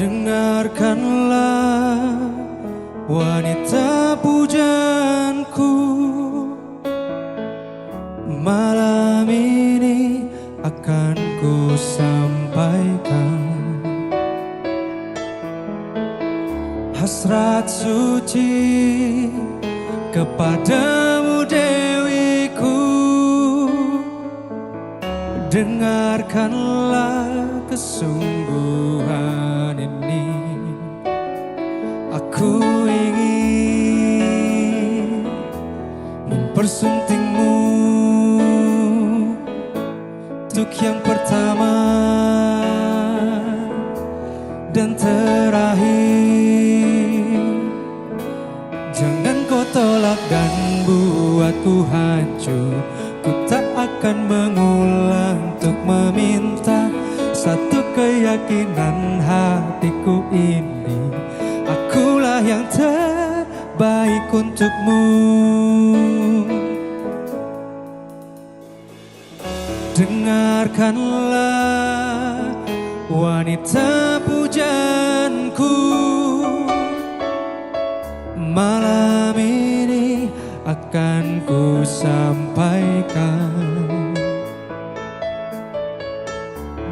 Dengarkanlah wanita pujaanku, malam ini akan ku sampaikan hasrat suci kepadamu Dewiku. Dengarkanlah kesungguhan ini, aku ingin mempersuntingmu untuk yang pertama dan terakhir. Jangan kau tolak dan buatku hancur. Ku tak akan mengulang untuk meminta satu keyakinan hatiku ini. Akulah yang terbaik untukmu. Dengarkanlah wanita pujaanku, malam ini akan ku sampaikan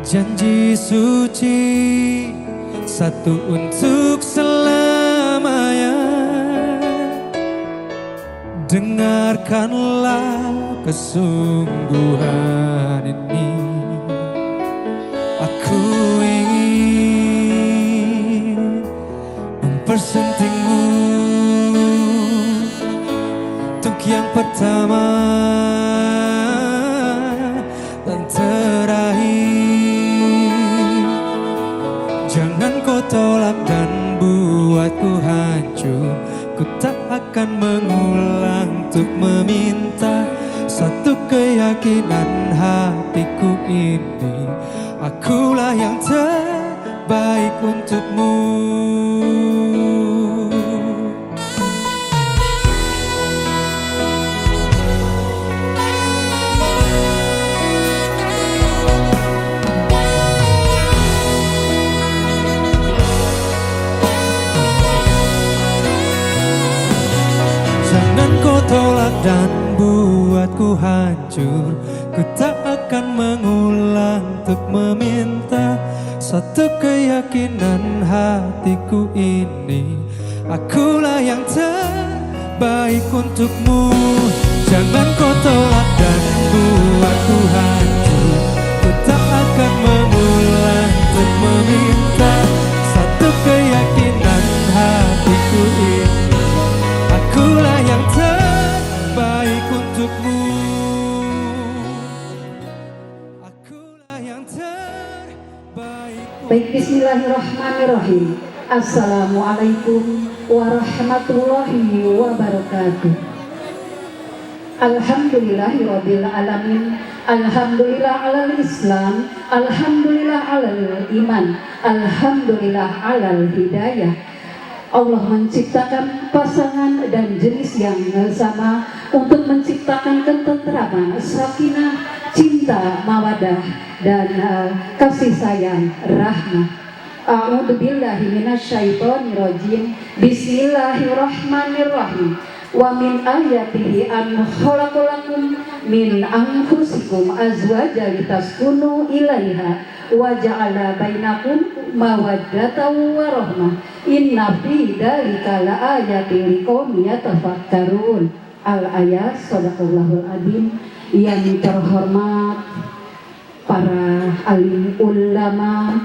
janji suci satu untuk selamanya. Dengarkanlah kesungguhan ini, aku ingin mempersuntingmu untuk yang pertama dan terakhir. Jangan kau tolak dan buatku hancur. Ku tak akan mengulang untuk meminta satu keyakinan hatiku ini. Akulah yang terbaik untukmu. Jangan kau tolak dan buatku hancur. Ku tak akan mengulang untuk meminta satu keyakinan hatiku ini. Akulah yang terbaik untukmu. Jangan kau tolak dan buatku hancur. Ku tak akan mengulang untuk meminta satu keyakinan hatiku ini. Akulah yang terbaik untukmu. Akulah yang terbaik. Baik, bismillahirrahmanirrahim. Assalamualaikum warahmatullahi wabarakatuh. Alhamdulillahirabbil alamin. Alhamdulillah alal Islam. Alhamdulillah alal iman. Alhamdulillah alal hidayah. Allah menciptakan pasangan dan jenis yang sama untuk menciptakan ketentraman, sakinah, cinta, mawadah, dan kasih sayang, rahmah. A'udzubillahi minasyaitonirrajim. Bismillahirrahmanirrahim. Wa min ayatihi an khalaqalakum min anfusikum azwajan litaskunu ilaiha wa ja'ala bainakum mawaddatan wa rahmah. Inna fi dzalika laayatin liqaumin yatafakkarun. Al-ayat. Shadaqallahul adzim. Yang terhormat para alim ulama,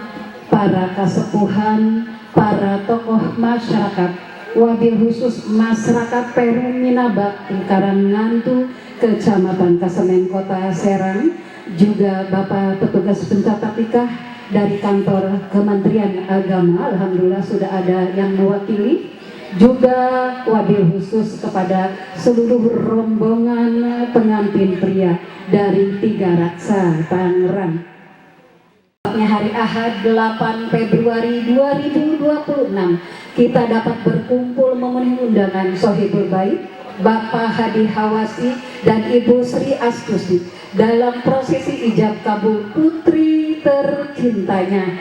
para kasepuhan, para tokoh masyarakat, wabil khusus masyarakat Peru Minabakti Karanggantu, Kecamatan Kasemen, Kota Serang, juga Bapak petugas pencatat nikah dari kantor Kementerian Agama, alhamdulillah sudah ada yang mewakili. Juga wabil khusus kepada seluruh rombongan pengantin pria dari Tiga Raksa Tangerang. Hari Ahad 8 Februari 2026 kita dapat berkumpul memenuhi undangan Sohibul Bait Bapak Hadi Hawasi dan Ibu Sri Astuti dalam prosesi ijab kabul putri tercintanya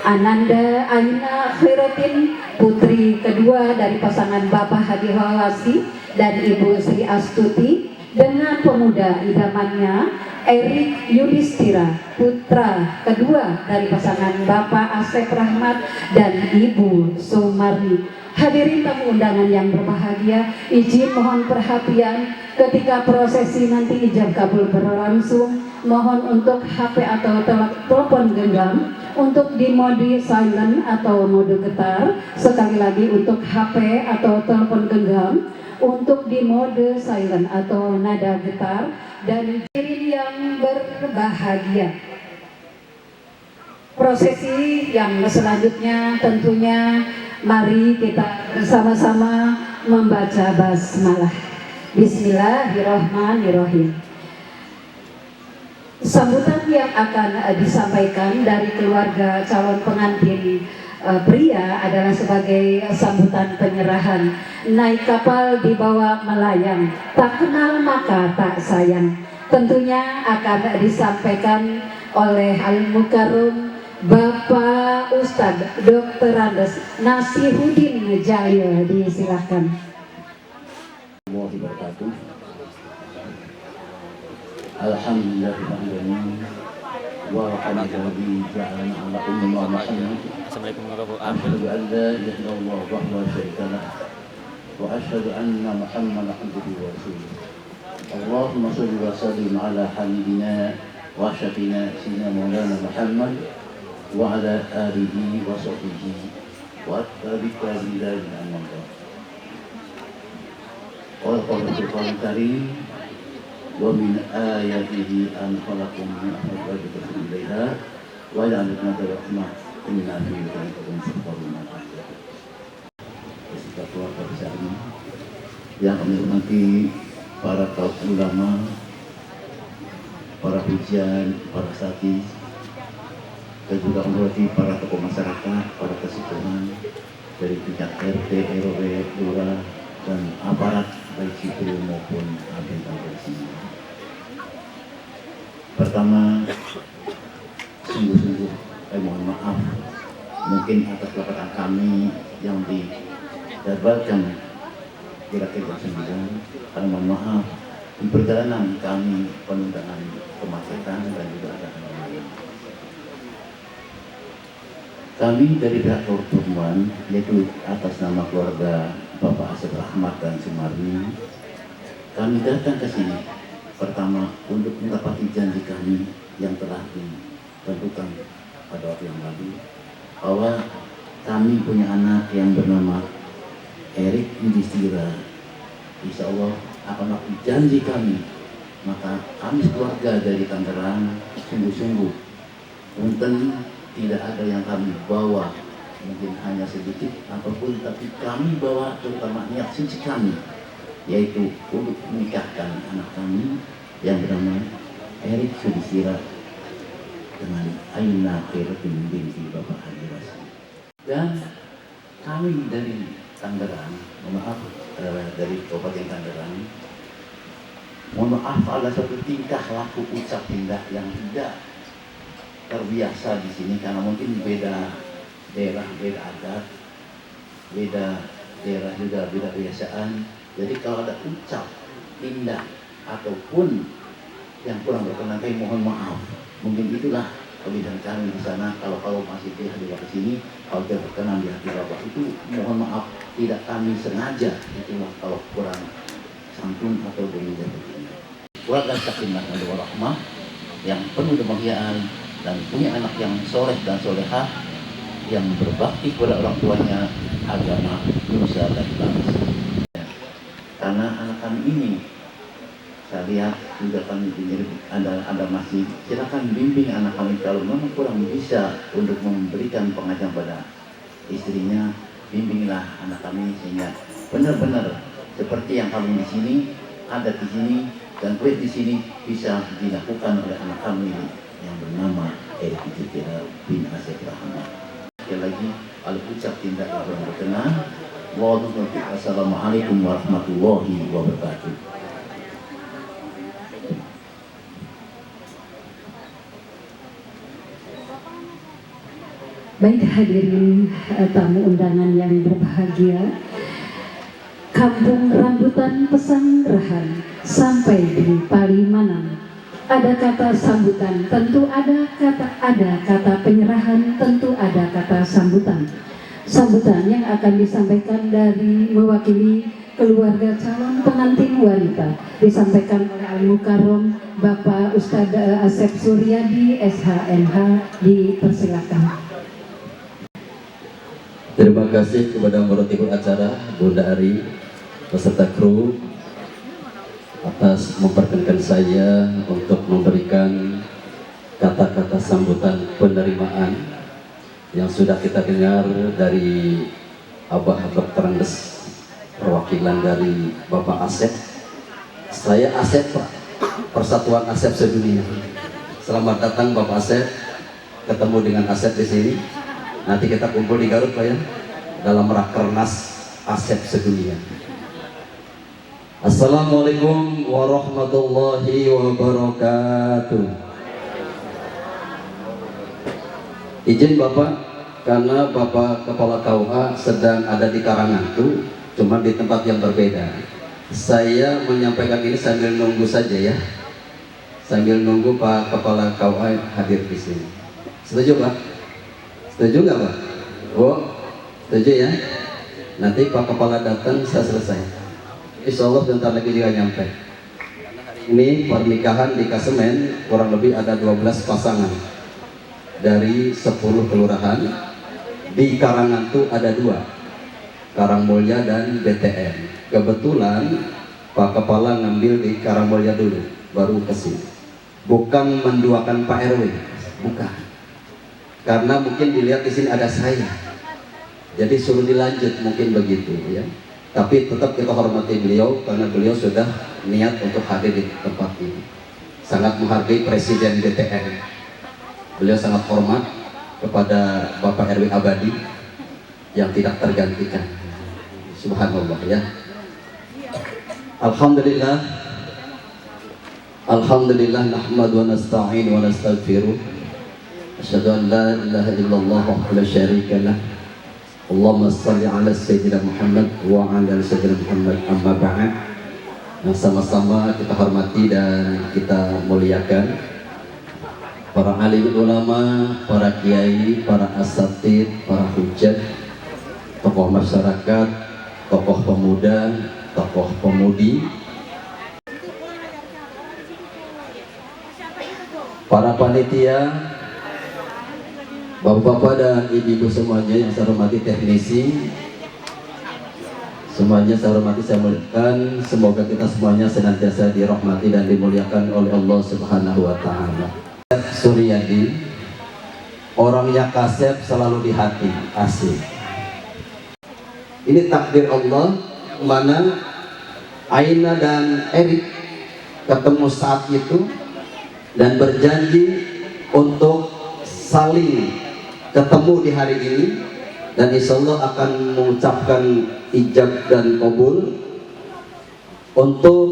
Ananda Aina Khairuddin, putri kedua dari pasangan Bapak Hadi Hawasi dan Ibu Sri Astuti, dengan pemuda idamannya Erik Yudhistira, putra kedua dari pasangan Bapak Asep Rahmat dan Ibu Sumarni. Hadirin tamu undangan yang berbahagia, izin mohon perhatian ketika prosesi nanti ijab kabul berlangsung. Mohon untuk HP atau telepon genggam untuk di mode silent atau mode getar. Sekali lagi untuk HP atau telepon genggam untuk di mode silent atau nada getar. Dan hadirin yang berbahagia, prosesi yang selanjutnya tentunya mari kita bersama-sama membaca basmalah. Bismillahirrahmanirrahim. Sambutan yang akan disampaikan dari keluarga calon pengantin pria adalah sebagai sambutan penyerahan. Naik kapal dibawa melayang, tak kenal maka tak sayang. Tentunya akan disampaikan oleh Al-Mukarram Bapak Ustadz Dr. Andes Nasihuddin Jalil. Disilahkan. Alhamdulillahirrahmanirrahim. Wa rahmatullahi ja'alana ala ummi wa Muhammad. Assalamualaikum warahmatullahi Asyhadu an la ilaha illallah wa la syarika lah. Wa asyhadu anna Muhammadan abduhu wa rasuluh. Allahumma shalli wa sallim ala habibina wa syafiina sayyidina maulana Muhammad wa ala alihi wa sahbihi wa atba'ihi ila yaumil qiyamah. Karim wa min ayatihi an khalaqakum min anfusikum ilaiha wa ja'alakum rahmah inna fi dzalikum sabrun. Keluarga besar ini yang kami hormati para kaum ulama, para hujan, para satis, dan juga menghormati para tokoh masyarakat, para kesepuhan dari tingkat RT, RW, lurah, dan aparat baik sipil maupun agen-agen sini. Pertama, sungguh-sungguh mohon maaf mungkin atas kelelahan kami yang dijadwalkan kira-kira jam 9, karena mohon maaf di perjalanan kami penundaan kemacetan dan juga ada lain. Kami dari pihak pertemuan, yaitu atas nama keluarga Bapak Asep Rahmat dan Sumarni, kami datang ke sini pertama untuk menepati janji kami yang telah ditentukan pada waktu yang lalu, bahwa kami punya anak yang bernama Erik Yudhistira. Insya Allah akan waktu janji kami, maka kami keluarga dari Tangerang sungguh-sungguh punten tidak ada yang kami bawa, mungkin hanya sedikit apapun, tapi kami bawa terutama niat suci kami, yaitu untuk menikahkan anak kami yang bernama Erik Yudhistira dengan Aina Khairuddin binti Bapak Hadi Hawasi. Dan kami dari Tangerang, maaf dari Kabupaten Tangerang, mohon maaf ada satu tingkah laku ucap tindak yang tidak terbiasa di sini, karena mungkin beda daerah, beda adat, beda daerah juga beda kebiasaan. Jadi kalau ada ucap tindak ataupun yang kurang berkenan, kami mohon maaf. Mungkin itulah kelebihan kami di sana. Kalau masih di Bapak sini, kalau tidak berkenan di hati Bapak itu mohon maaf, tidak kami sengaja. Itulah kalau kurang santun atau berbeda begini. Keluarga Sakinah dan Warahmah yang penuh kebahagiaan dan punya anak yang soleh dan solehah, yang berbakti kepada orang tuanya, agama, nusa dan bangsa. Karena anak kami ini, saya lihat juga kami ada masih, silakan bimbing anak kami. Kalau memang kurang bisa untuk memberikan pengajaran pada istrinya, bimbinglah anak kami sehingga benar-benar seperti yang kami di sini, ada di sini dan kuat di sini bisa dilakukan oleh anak kami yang bernama Erik Yudhistira bin Asep Rahmat. Sekali lagi, kalau ucap tindak yang kurang berkenan, wassalamualaikum warahmatullahi wabarakatuh. Baik hadirin tamu undangan yang berbahagia, Kampung Rambutan Pesanggerahan sampai di Palimanan. Ada kata sambutan, tentu ada kata penyerahan, tentu ada kata sambutan. Sambutan yang akan disampaikan dari mewakili keluarga calon pengantin wanita disampaikan oleh Al-Mukarrom Bapak Ustadz Asep Suryadi SHMH, dipersilakan. Terima kasih kepada Merotibul acara Bunda Ari beserta kru atas memperkenankan saya untuk memberikan kata-kata sambutan penerimaan yang sudah kita dengar dari Abah Terangdes, perwakilan dari Bapak Asep. Saya Asep, Pak, Persatuan Asep Sedunia. Selamat datang Bapak Asep, ketemu dengan Asep di sini. Nanti kita kumpul di Garut, Pak, ya, dalam Rakernas Asep Sedunia. Assalamualaikum warahmatullahi wabarakatuh. Izin Bapak, karena Bapak Kepala KUA sedang ada di Karangantu, cuma di tempat yang berbeda. Saya menyampaikan ini sambil nunggu saja, ya, sambil nunggu Pak Kepala KUA hadir di sini. Setuju, Pak? Setuju nggak, Pak? Oh, setuju, ya. Nanti Pak Kepala datang, saya selesai. Insya Allah sebentar lagi juga nyampe. Ini pernikahan di Kasemen kurang lebih ada 12 pasangan dari 10 kelurahan. Di Karangantu ada 2, Karangmulya dan BTN. Kebetulan Pak Kepala ngambil di Karangmulya dulu, baru ke sini. Bukan menduakan Pak RW, bukan. Karena mungkin dilihat di sini ada saya, jadi suruh dilanjut, mungkin begitu, ya. Tapi tetap kita hormati beliau karena beliau sudah niat untuk hadir di tempat ini. Sangat menghargai Presiden BTN. Beliau sangat hormat kepada Bapak RW Abadi yang tidak tergantikan. Subhanallah, ya. Alhamdulillah. Alhamdulillah nahmadu wa nasta'in wa nastaghfiruh. Asyhadu an la ilaha illallah wa la syarika lah. Allahumma salli ala Sayyidina Muhammad wa ala Sayyidina Muhammad, amma ba'd. Yang sama-sama kita hormati dan kita muliakan para alim ulama, para kiai, para asatid, para hujat, tokoh masyarakat, tokoh pemuda, tokoh pemudi, para panitia, bapak-bapak dan ibu-ibu semuanya yang saya hormati, teknisi semuanya saya hormati, saya muliakan. Semoga kita semuanya senantiasa dirahmati dan dimuliakan oleh Allah Subhanahu wa Ta'ala. Suryadi, orangnya kasep selalu di hati, asik. Ini takdir Allah, mana Aina dan Erik ketemu saat itu dan berjanji untuk saling ketemu di hari ini, dan insya Allah akan mengucapkan ijab dan kabul untuk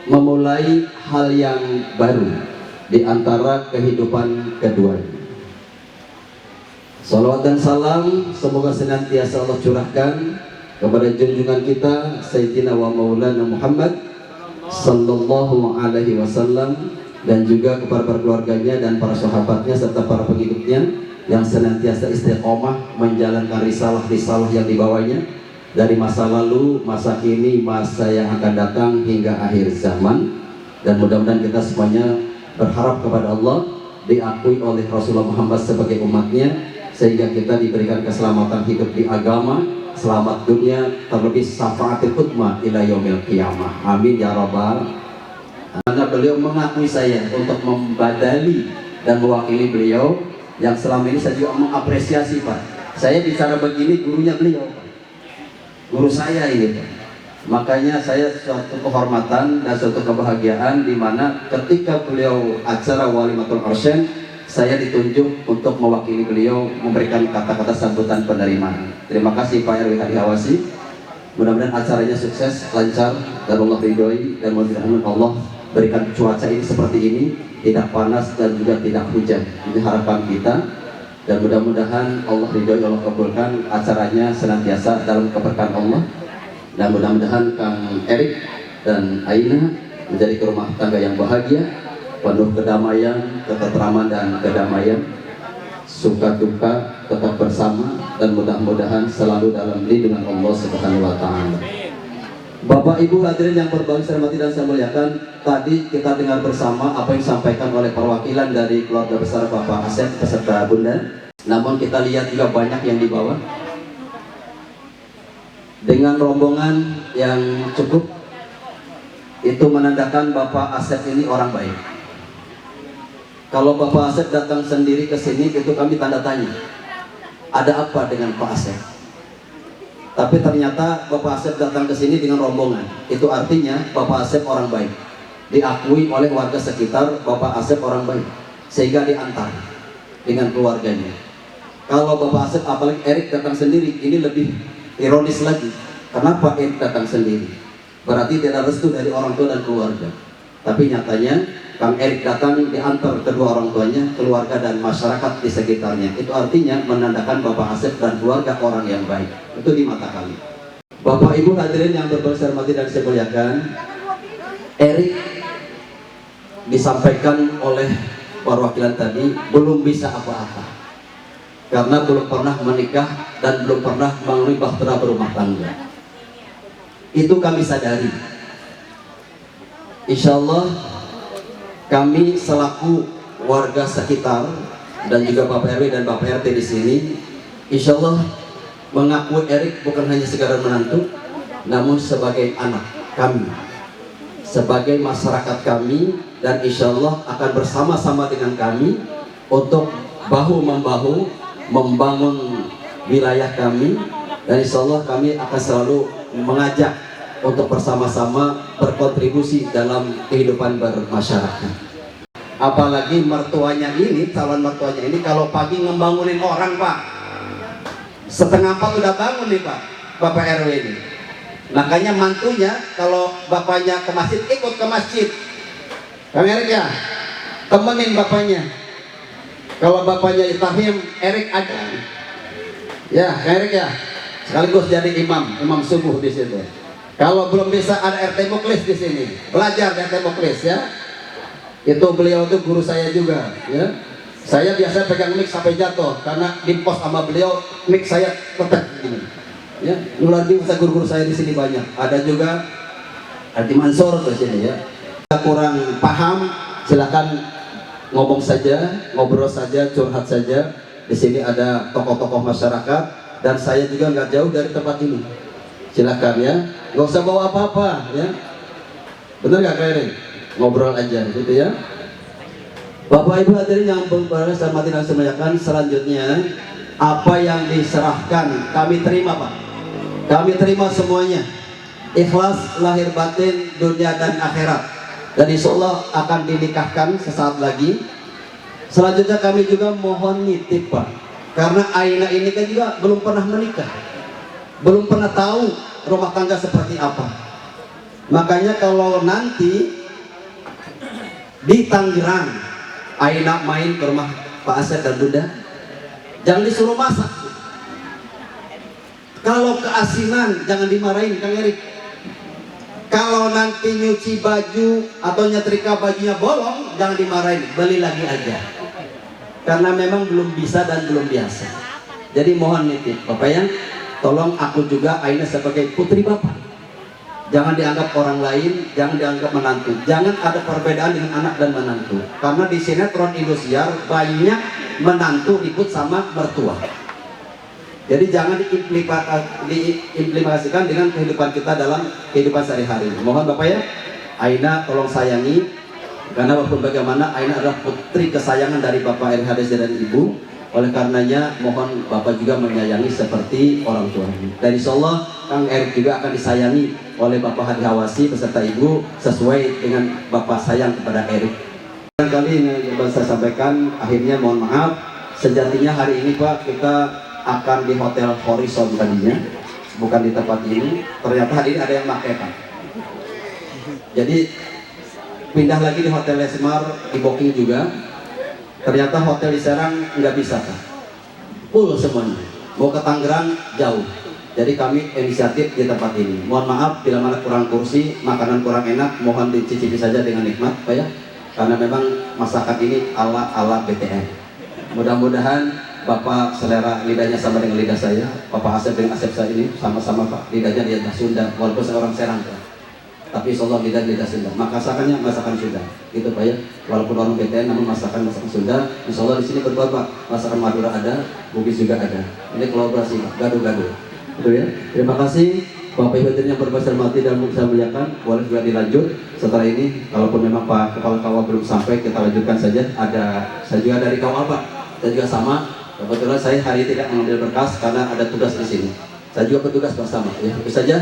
memulai hal yang baru di antara kehidupan keduanya. Salawat dan salam semoga senantiasa Allah curahkan kepada junjungan kita Sayyidina wa Maulana Muhammad sallallahu alaihi wasallam, dan juga kepada para keluarganya dan para sahabatnya serta para pengikutnya yang senantiasa istiqomah menjalankan risalah-risalah yang dibawanya dari masa lalu, masa kini, masa yang akan datang hingga akhir zaman. Dan mudah-mudahan kita semuanya berharap kepada Allah, diakui oleh Rasulullah Muhammad sebagai umatnya, sehingga kita diberikan keselamatan hidup di agama, selamat dunia, terlebih syafaatul utma ila yaumil qiyamah. Amin ya rabbal. Karena beliau mengakui saya untuk membadali dan mewakili beliau, yang selama ini saya juga mengapresiasi, Pak. Saya bicara begini gurunya beliau, Pak. Guru saya ini, Pak. Makanya saya suatu kehormatan dan suatu kebahagiaan di mana ketika beliau acara Walimatul Arsyen, saya ditunjuk untuk mewakili beliau memberikan kata-kata sambutan penerimaan. Terima kasih Pak RW Hadi Hawasi. Mudah-mudahan acaranya sukses, lancar, dan Allah ridhoi, dan mudah-mudahan Allah berikan cuaca ini seperti ini, tidak panas dan juga tidak hujan. Ini harapan kita. dan mudah-mudahan Allah ridhoi, Allah kabulkan acaranya senantiasa dalam keberkahan Allah, dan mudah-mudahan Kang Erik dan Aina menjadi rumah tangga yang bahagia, penuh kedamaian, ketentraman dan kedamaian, suka duka tetap bersama, dan mudah-mudahan selalu dalam lindungan Allah Subhanahu wa taala. Bapak Ibu hadirin yang berbahagia saya hormati dan saya muliakan, tadi kita dengar bersama apa yang disampaikan oleh perwakilan dari keluarga besar Bapak Asep beserta Bunda. Namun kita lihat juga banyak yang dibawa dengan rombongan yang cukup. Itu menandakan Bapak Asep ini orang baik. Kalau Bapak Asep datang sendiri ke sini, itu kami tanda tanya, ada apa dengan Pak Asep? Tapi ternyata Bapak Asep datang ke sini dengan rombongan. Itu artinya Bapak Asep orang baik. Diakui oleh warga sekitar Bapak Asep orang baik, sehingga diantar dengan keluarganya. Kalau Bapak Asep, apalagi Erik datang sendiri, ini lebih ironis lagi. Kenapa Erik datang sendiri? Berarti tidak restu dari orang tua dan keluarga. Tapi nyatanya Kang Erik datang diantar kedua orang tuanya, keluarga dan masyarakat di sekitarnya. Itu artinya menandakan Bapak Asep dan keluarga orang yang baik. Itu di mata kami. Bapak Ibu hadirin yang berbahagia saya hormati dan saya muliakan, Erik disampaikan oleh perwakilan tadi belum bisa apa-apa karena belum pernah menikah dan belum pernah memenuhi bahtera berumah tangga. Itu kami sadari. Insya Allah kami selaku warga sekitar dan juga Bapak RW dan Bapak RT di sini, insya Allah mengakui Erik bukan hanya sekadar menantu, namun sebagai anak kami, sebagai masyarakat kami, dan insya Allah akan bersama-sama dengan kami untuk bahu membahu membangun wilayah kami, dan insya Allah kami akan selalu mengajak untuk bersama-sama berkontribusi dalam kehidupan bermasyarakat. Apalagi mertuanya ini, calon mertuanya ini kalau pagi ngembangunin orang Pak, setengah 4 udah bangun nih Pak, Bapak RW ini. Makanya mantunya kalau bapaknya ke masjid, ikut ke masjid. Kang Erik ya, temenin bapaknya. Kalau bapaknya itahim, Erik ada. Ya, Kang Erik ya, sekaligus jadi imam subuh di situ. Kalau belum bisa ada RT Muklis di sini, belajar RT Muklis ya. Itu beliau itu guru saya juga ya. Saya biasa pegang mic sampai jatuh karena di pos sama beliau mic saya tetap gini. Ya, luar biasa guru-guru saya di sini banyak. Ada juga Adi Mansur di sini ya. Jika kurang paham silakan ngomong saja, ngobrol saja, curhat saja. Di sini ada tokoh-tokoh masyarakat dan saya juga nggak jauh dari tempat ini. Silakan ya, nggak usah bawa apa-apa ya. Bener nggak Kak? Ngobrol aja gitu ya. Bapak Ibu hadirin yang berbahagia saya hormati dan saya muliakan, selanjutnya apa yang diserahkan kami terima Pak. Kami terima semuanya, ikhlas lahir batin dunia dan akhirat, dan insya Allah akan dinikahkan sesaat lagi. Selanjutnya kami juga mohon nitip Pak, karena Aina ini kan juga belum pernah menikah, belum pernah tahu rumah tangga seperti apa. Makanya kalau nanti di Tangerang Aina main ke rumah Pak Asep dan Bunda, jangan disuruh masak. Kalau keasinan jangan dimarahin Kang Erik. Kalau nanti nyuci baju atau nyetrika bajunya bolong, jangan dimarahin, beli lagi aja. Karena memang belum bisa dan belum biasa. Jadi mohon nitip Bapak ya, tolong aku juga Aina sebagai putri Bapak. Jangan dianggap orang lain, jangan dianggap menantu. Jangan ada perbedaan dengan anak dan menantu. Karena di sinetron Indosiar banyak menantu ikut sama mertua. Jadi jangan diimplikasikan dengan kehidupan kita dalam kehidupan sehari-hari. Mohon Bapak ya, Aina tolong sayangi. Karena walaupun bagaimana Aina adalah putri kesayangan dari Bapak RHDC dan Ibu. Oleh karenanya mohon Bapak juga menyayangi seperti orang tuanya. Dan insya Allah Kang Erik juga akan disayangi oleh Bapak Hadi Hawasi beserta Ibu sesuai dengan Bapak sayang kepada Erik. Kali ini yang saya sampaikan, akhirnya mohon maaf, sejatinya hari ini Pak kita akan di Hotel Horizon tadinya, bukan di tempat ini. Ternyata hari ini ada yang pakai Pak. Jadi pindah lagi di Hotel Lesmar, di booking juga. Ternyata hotel di Serang nggak bisa Pak. full semuanya. Mau ke Tangerang jauh. Jadi kami inisiatif di tempat ini. Mohon maaf bila mana kurang kursi, makanan kurang enak, mohon dicicipi saja dengan nikmat, Pak ya. Karena memang masakan ini ala BTN. Mudah-mudahan Bapak selera lidahnya sama dengan lidah saya. Bapak Asep dengan Asep saya ini sama-sama Pak lidahnya lidah Sunda, walaupun saya orang Serang Pak. Tapi insya Allah lidah Sunda. Masakannya masakan Sunda, gitu Pak ya. Walaupun orang BTN namun masakan Sunda. Insya Allah di sini berbapak masakan Madura ada, Bugis juga ada. Ini kolaborasi Pak, gaduh-gaduh. Itu ya. Terima kasih Bapak Ibu yang berbesar hati dan saya muliakan. Boleh juga dilanjut setelah ini. Kalaupun memang Pak Kepala Kawah belum sampai, kita lanjutkan saja. Saya juga dari Kawah Pak. Saya juga sama. Kebetulan saya hari ini tidak mengambil berkas karena ada tugas di sini. Saya juga bertugas bersama. Ya, itu saja.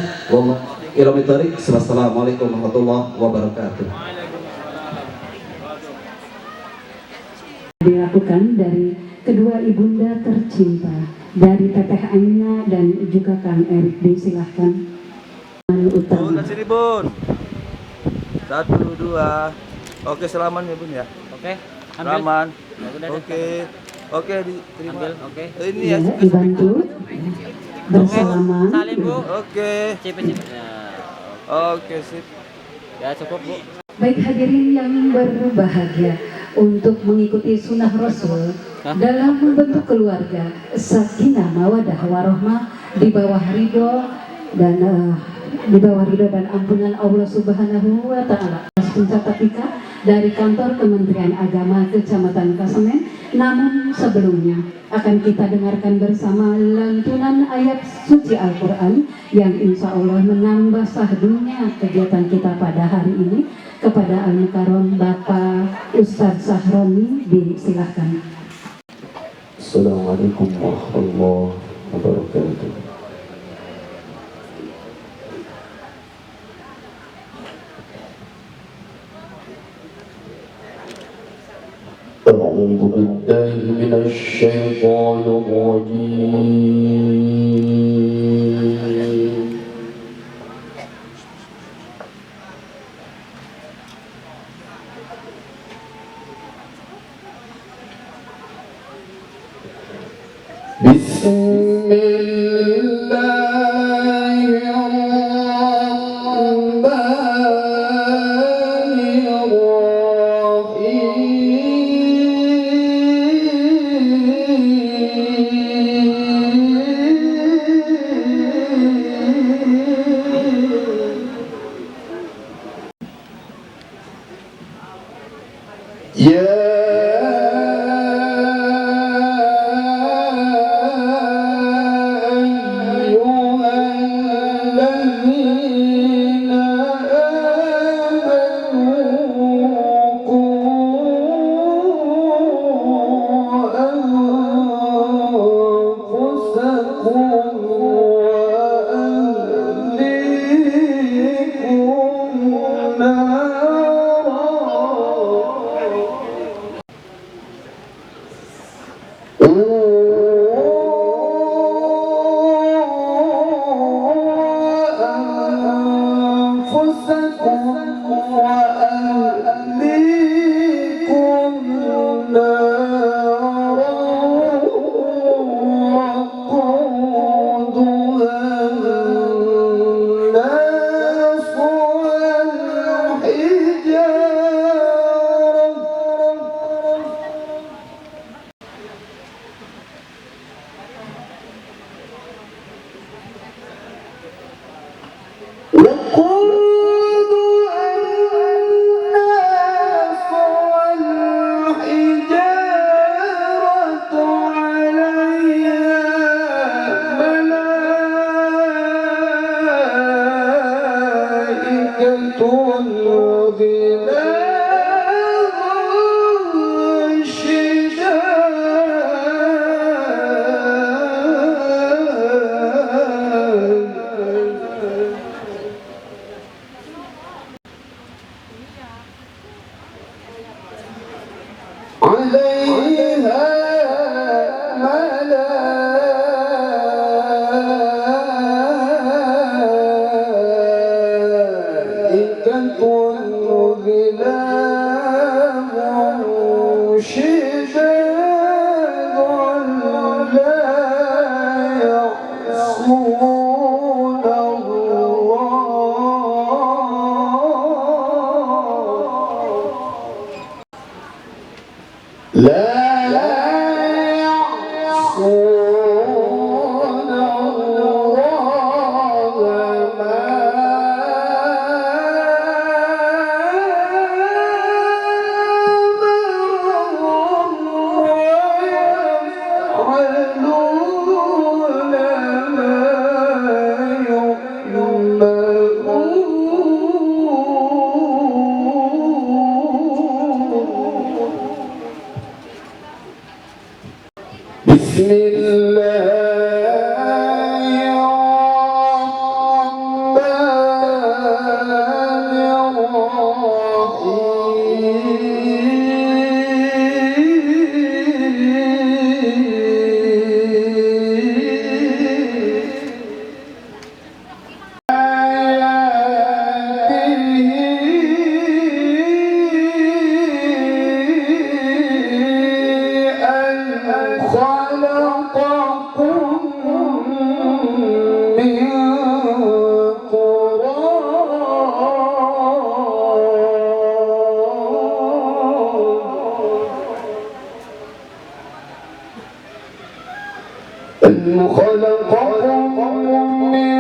Wassalamualaikum warahmatullahi wabarakatuh. Dilakukan dari kedua ibunda tercinta, dari Teteh Aina dan juga Kang Erik. Disilahkan. Bun, sini Bun. 1, 2. Oke, selaman ya Bun ya. Oke, Selaman. udah, Oke, diterima. Ambil, oke. Ini Ya, ya. dibantu bersalaman. Salim Bu. Oke. Cip. Oke, sip. Ya cukup Bu. Baik hadirin yang berbahagia, untuk mengikuti sunnah Rasul dalam membentuk keluarga sakinah mawadah warahmah di bawah ridho dan ampunan Allah Subhanahu wa taala. Pencatatika dari kantor Kementerian Agama Kecamatan Kasemen. Namun sebelumnya akan kita dengarkan bersama lantunan ayat suci Al-Quran yang insya Allah menambah sahdunya kegiatan kita pada hari ini. Kepada Al-Mukarram Bapak Ustadz Sahroni, disilahkan. Assalamualaikum warahmatullahi wabarakatuh. أعوذ بالله من الشيطان الرجيم. بسم الله الرحمن الرحيم. ملائكة بسم الله الرحمن خلقكم من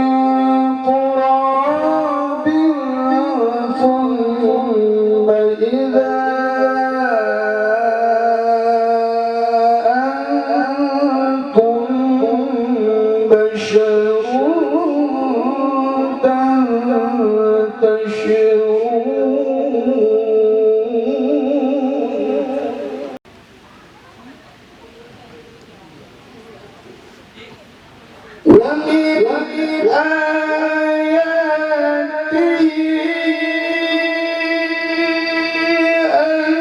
تراب ثم إذا أنتم بشر ومن آياته أن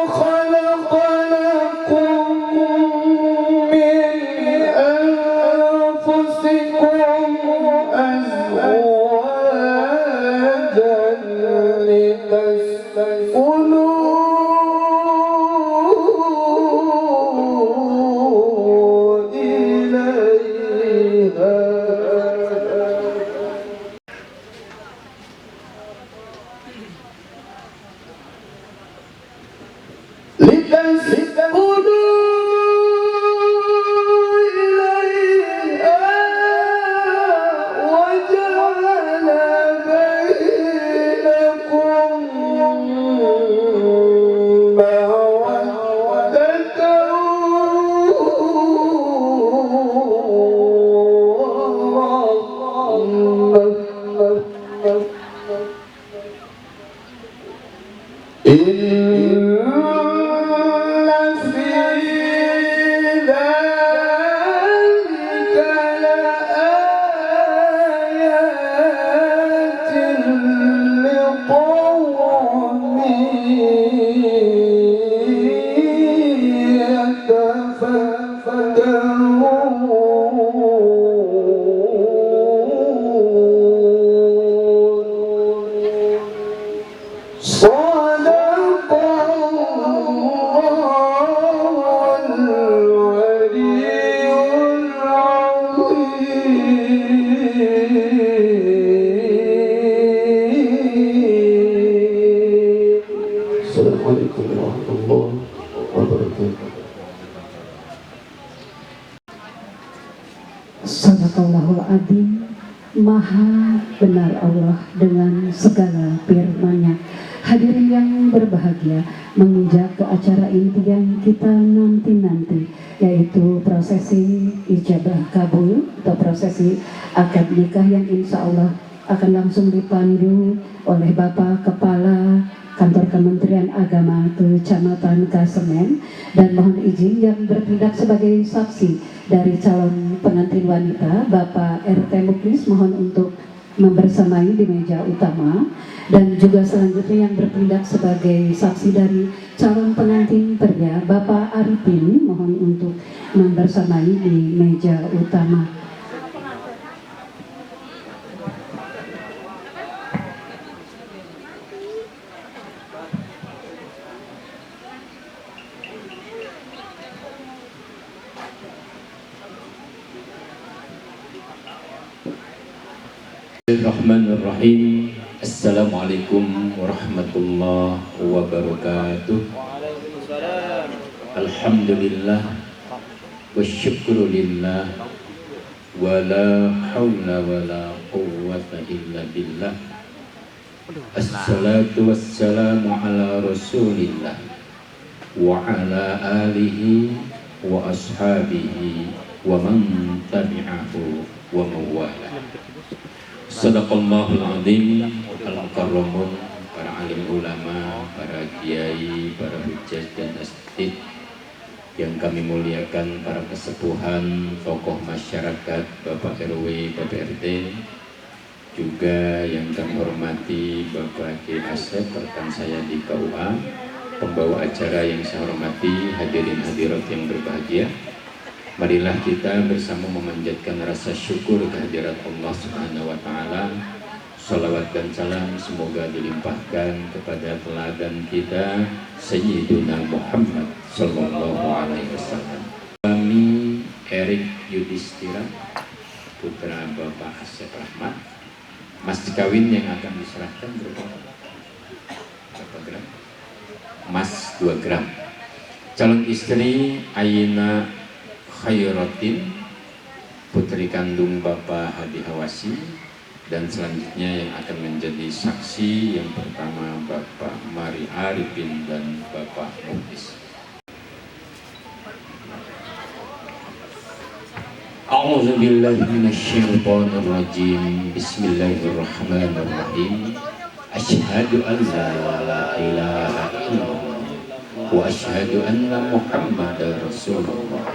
خلق لكم من أنفسكم أزواجا لتسكنوا إليها وجعل بينكم مودة إن في ذلك لآيات لقوم يتفكرون صدق الله العلي العظيم. السلام عليكم ورحمة الله وبركاته. Sadaqallahul Adzim. Maha benar Allah dengan segala firman-Nya. Hadirin yang berbahagia, menginjak ke acara inti yang kita nanti-nanti, yaitu prosesi ijabah kabul atau prosesi akad nikah yang insya Allah akan langsung dipandu oleh Bapak Kepala Kantor Kementerian Agama Kecamatan Kasemen, dan mohon izin yang bertindak sebagai saksi dari calon pengantin wanita Bapak RT Muklis mohon untuk membersamai di meja utama, dan juga selanjutnya yang bertindak sebagai saksi dari calon pengantin pria Bapak Arifin mohon untuk membersamai di meja utama. Bismillahirrahmanirrahim. Assalamualaikum warahmatullahi wabarakatuh. Alhamdulillah wasyukru lillah wala hawla wala quwwata illa billah. Assalatu wassalamu ala rasulillah wa ala alihi wa ashabihi wa man tabi'ahu wa mawala. Sadaqallahul azim. Al-mukarramun, para alim ulama, para kiai, para hujjah dan asatidz, yang kami muliakan para kesepuhan, tokoh masyarakat, Bapak RW, Bapak RT, juga yang kami hormati Bapak Ki Asep, rekan saya di KUA, pembawa acara yang saya hormati, hadirin hadirat yang berbahagia. Marilah kita bersama memanjatkan rasa syukur kehadirat Allah Subhanahu wa Ta'ala. Salawat dan salam semoga dilimpahkan kepada teladan kita Sayyiduna Muhammad Sallallahu Alaihi Wasallam. Kami Erik Yudhistira, putra Bapak Asep Rahmat. Mas kawin yang akan diserahkan berapa gram? Mas 2 gram. Calon istri Aina Khairatin, putri kandung Bapak Hadi Hawasi. Dan selanjutnya yang akan menjadi saksi yang pertama Bapak Mari Arifin dan Bapak Muhtis. A'udzu billahi minasyaitonir rajim. Bismillahirrahmanirrahim. Asyhadu an la ilaha illallah wa asyhadu anna Muhammadar Rasulullah.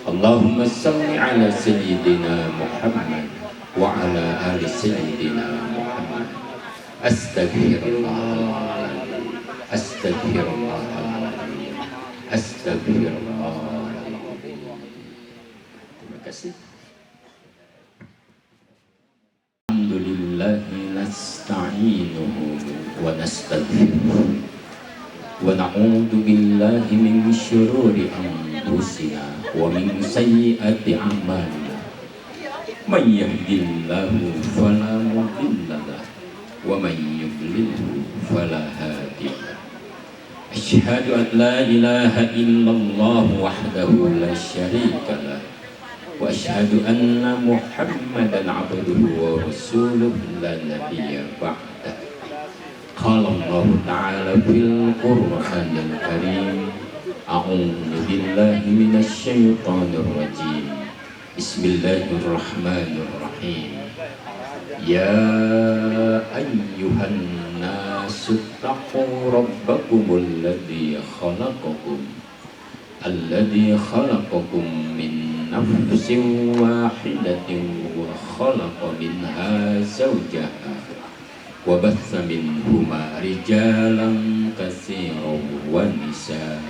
Allahumma shalli ala sayyidina Muhammad wa ala ali sayyidina Muhammad. Astaghfirullah, astaghfirullah, astaghfirullah. Terima kasih. Alhamdulillahi nasta'inuhu wa nastaghfiruh wa na'udzu billahi min syururi anfusina wa min sayyiati a'malina. Man yahdihillahu fala mudilla lahu wa man yudlilhu fala hadiya lahu. Asyhadu an la ilaha illallah wahdahu la syarika lahu wa asyhadu anna Muhammadan abduhu wa rasuluhu la nabiyya ba'dah. Qala Allah ta'ala fil Qur'anil Karim, a'udzu billahi minasy syaithanir rajim. Bismillahirrahmanirrahim. Ya ayyuhan nasu taqu rabbakumul ladzi khalaqakum min nafsin wahidatin wa khalaqa minha zawjaha wa batha minhuma rijalan katsiran wa nisaa.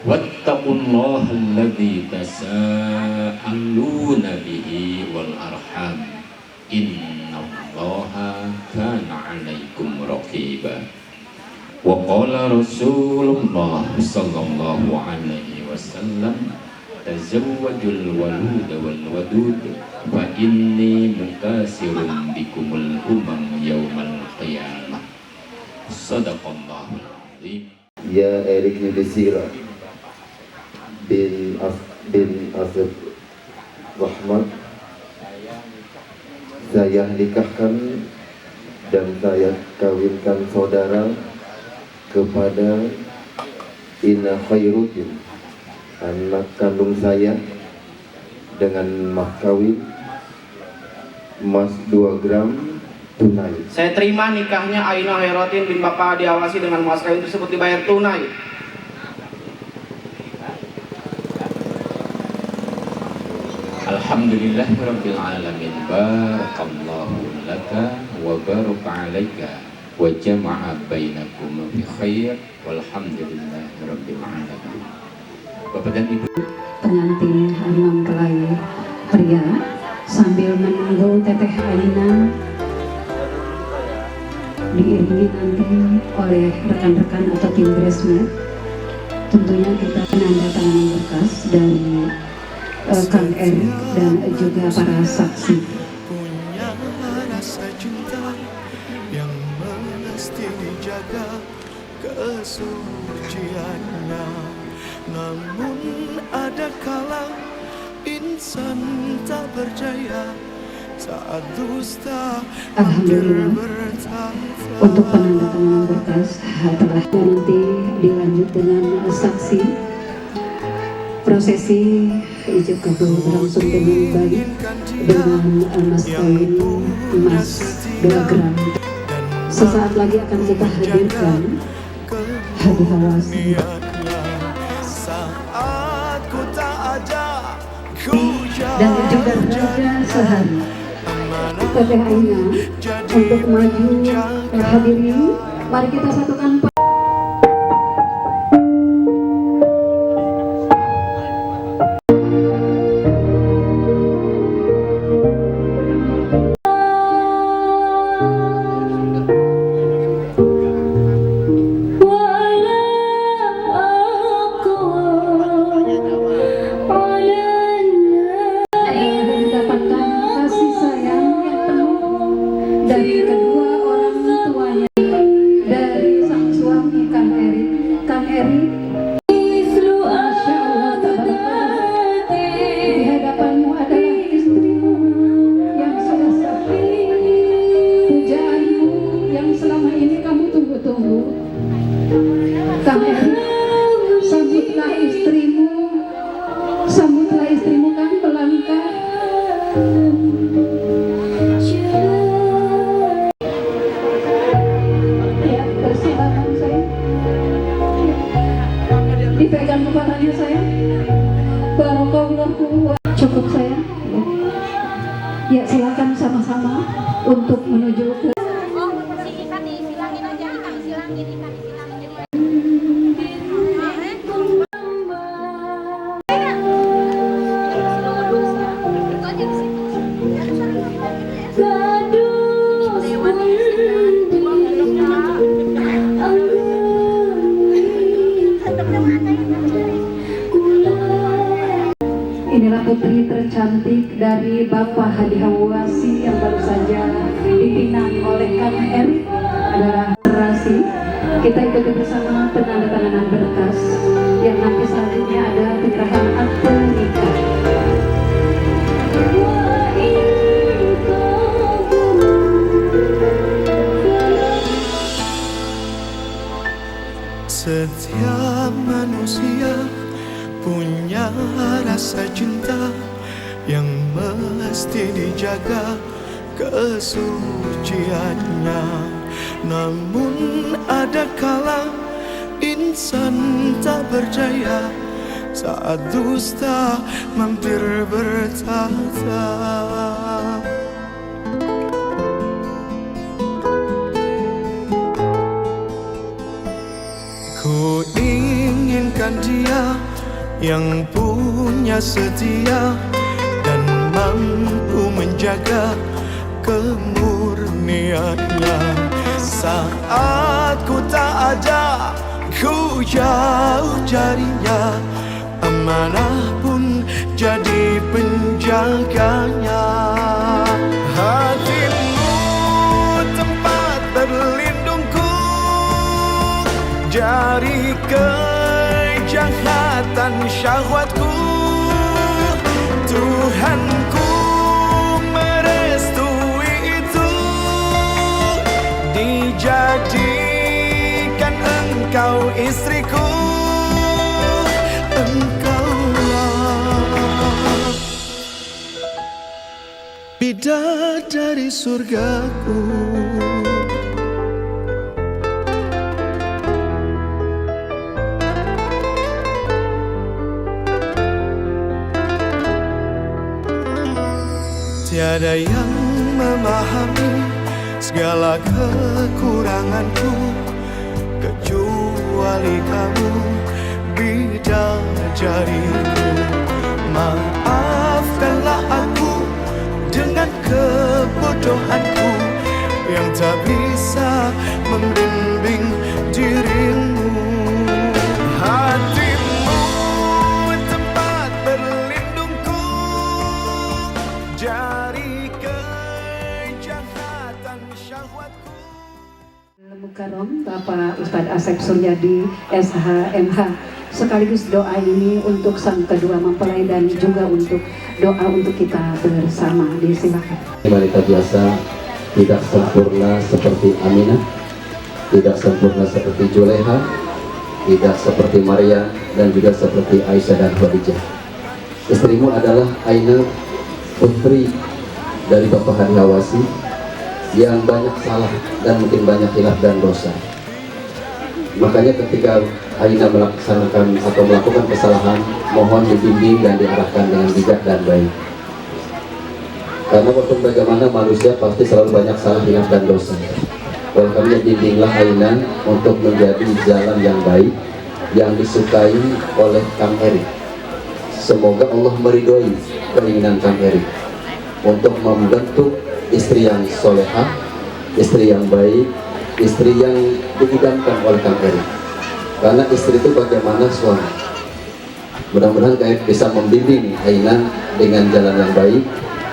Wattaqullaha alladzi tasaaluna bihi wal arham, innallaha kana 'alaikum raqiba. Wa qala Rasulullah sallallahu alaihi wasallam, tazawwajul walud wal wadud fa inni mukasirun bikumul umam yaumal qiyamah. Sadaqallahul azim. Ya Erik Yudhistira bin Asep Rahmat, saya nikahkan dan saya kawinkan saudara kepada Ina Khairuddin, anak kandung saya, dengan mas kawin emas 2 gram tunai. Saya terima nikahnya Aina Khairatin bin Bapak Hadi Hawasi dengan mas kawin tersebut dibayar tunai. Alhamdulillah rabbil alamin. Barakallahu laka wa baraka alaika wa jama'a bainakum fi khair walhamdulillah rabbil alamin. Bapak dan Ibu, pengantin mempelai pria sambil menunggu Teteh Aina diiringi nanti oleh rekan-rekan atau tim bridesmaid. Tentunya kita menanda tangan berkas dari Kang Erik dan juga para saksi. Punya rasa cinta yang mesti dijaga kesuciannya. Namun ada kala insan tak berdaya saat dusta hampir bertata. Untuk penandatanganan berkas telah nanti dilanjut dengan saksi. Prosesi ijab kabul berlangsung dengan baik dengan mas kawin emas 2 gram. Sesaat lagi akan kita hadirkan Hadi Hawasi dan juga Raja Sehari. Teteh Aina untuk maju hadirin, mari kita satukan. Dari kedua orang tuanya, dari sang suami Kang Erik, Masya Allah, tabarakallah. Di hadapanmu adalah istrimu yang sudah sah, pujaanmu yang selama ini kamu tunggu-tunggu. Kang Erik, sambutlah istrimu Kang, pelangkah. Dipegang kepalanya saya. Barakallahu. Cukup saya. Ya, silakan sama-sama untuk menuju ke Inilah putri tercantik dari Bapak Hadi Hawasi yang baru saja dipinang oleh Kang Erik adalah generasi. Kita ikuti bersama penandatanganan berkas yang nanti selanjutnya ada penyerahan akte nikah. Setiap manusia punya rasa cinta yang mesti dijaga kesuciannya. Namun ada kala insan tak percaya saat dusta mampir bertata. Ku inginkan dia yang punya setia dan mampu menjaga kemurniannya. Saat ku tak ada, ku jauh carinya, amanah pun jadi penjaganya. Hatimu tempat berlindungku dari kejahatan syahwatku. Tuhanku merestui itu, dijadikan engkau istriku. Engkaulah bidadari surgaku. Tiada yang memahami segala kekuranganku kecuali kamu, bidadariku. Maafkanlah aku dengan kebodohanku yang tak bisa membimbing dirimu. Hatimu tempat berlindungku dari kejahatan syahwatku. Mukarram Bapak Ustadz Asep Suryadi SHMH, sekaligus doa ini untuk sang kedua mempelai dan juga untuk doa untuk kita bersama. Disilakan. Wanita biasa tidak sempurna seperti Aminah, tidak sempurna seperti Juleha, tidak seperti Maria, dan juga seperti Aisyah dan Khadijah. Istrimu adalah Aina, putri dari Bapak Hadi Hawasi yang banyak salah dan mungkin banyak hilaf dan dosa. Makanya ketika Aina melaksanakan atau melakukan kesalahan, mohon dibimbing dan diarahkan dengan bijak dan baik. Karena walaupun bagaimana manusia pasti selalu banyak salah, hilaf dan dosa. Oleh karena bimbinglah Aina untuk menjadi jalan yang baik yang disukai oleh Kang Erik. Semoga Allah meridhoi keinginan Kang Erik untuk membentuk istri yang solehah, istri yang baik, istri yang diidamkan oleh Kang Erik. Karena istri itu bagaimana suami. Mudah-mudahan Kang Erik bisa membimbing Aina dengan jalan yang baik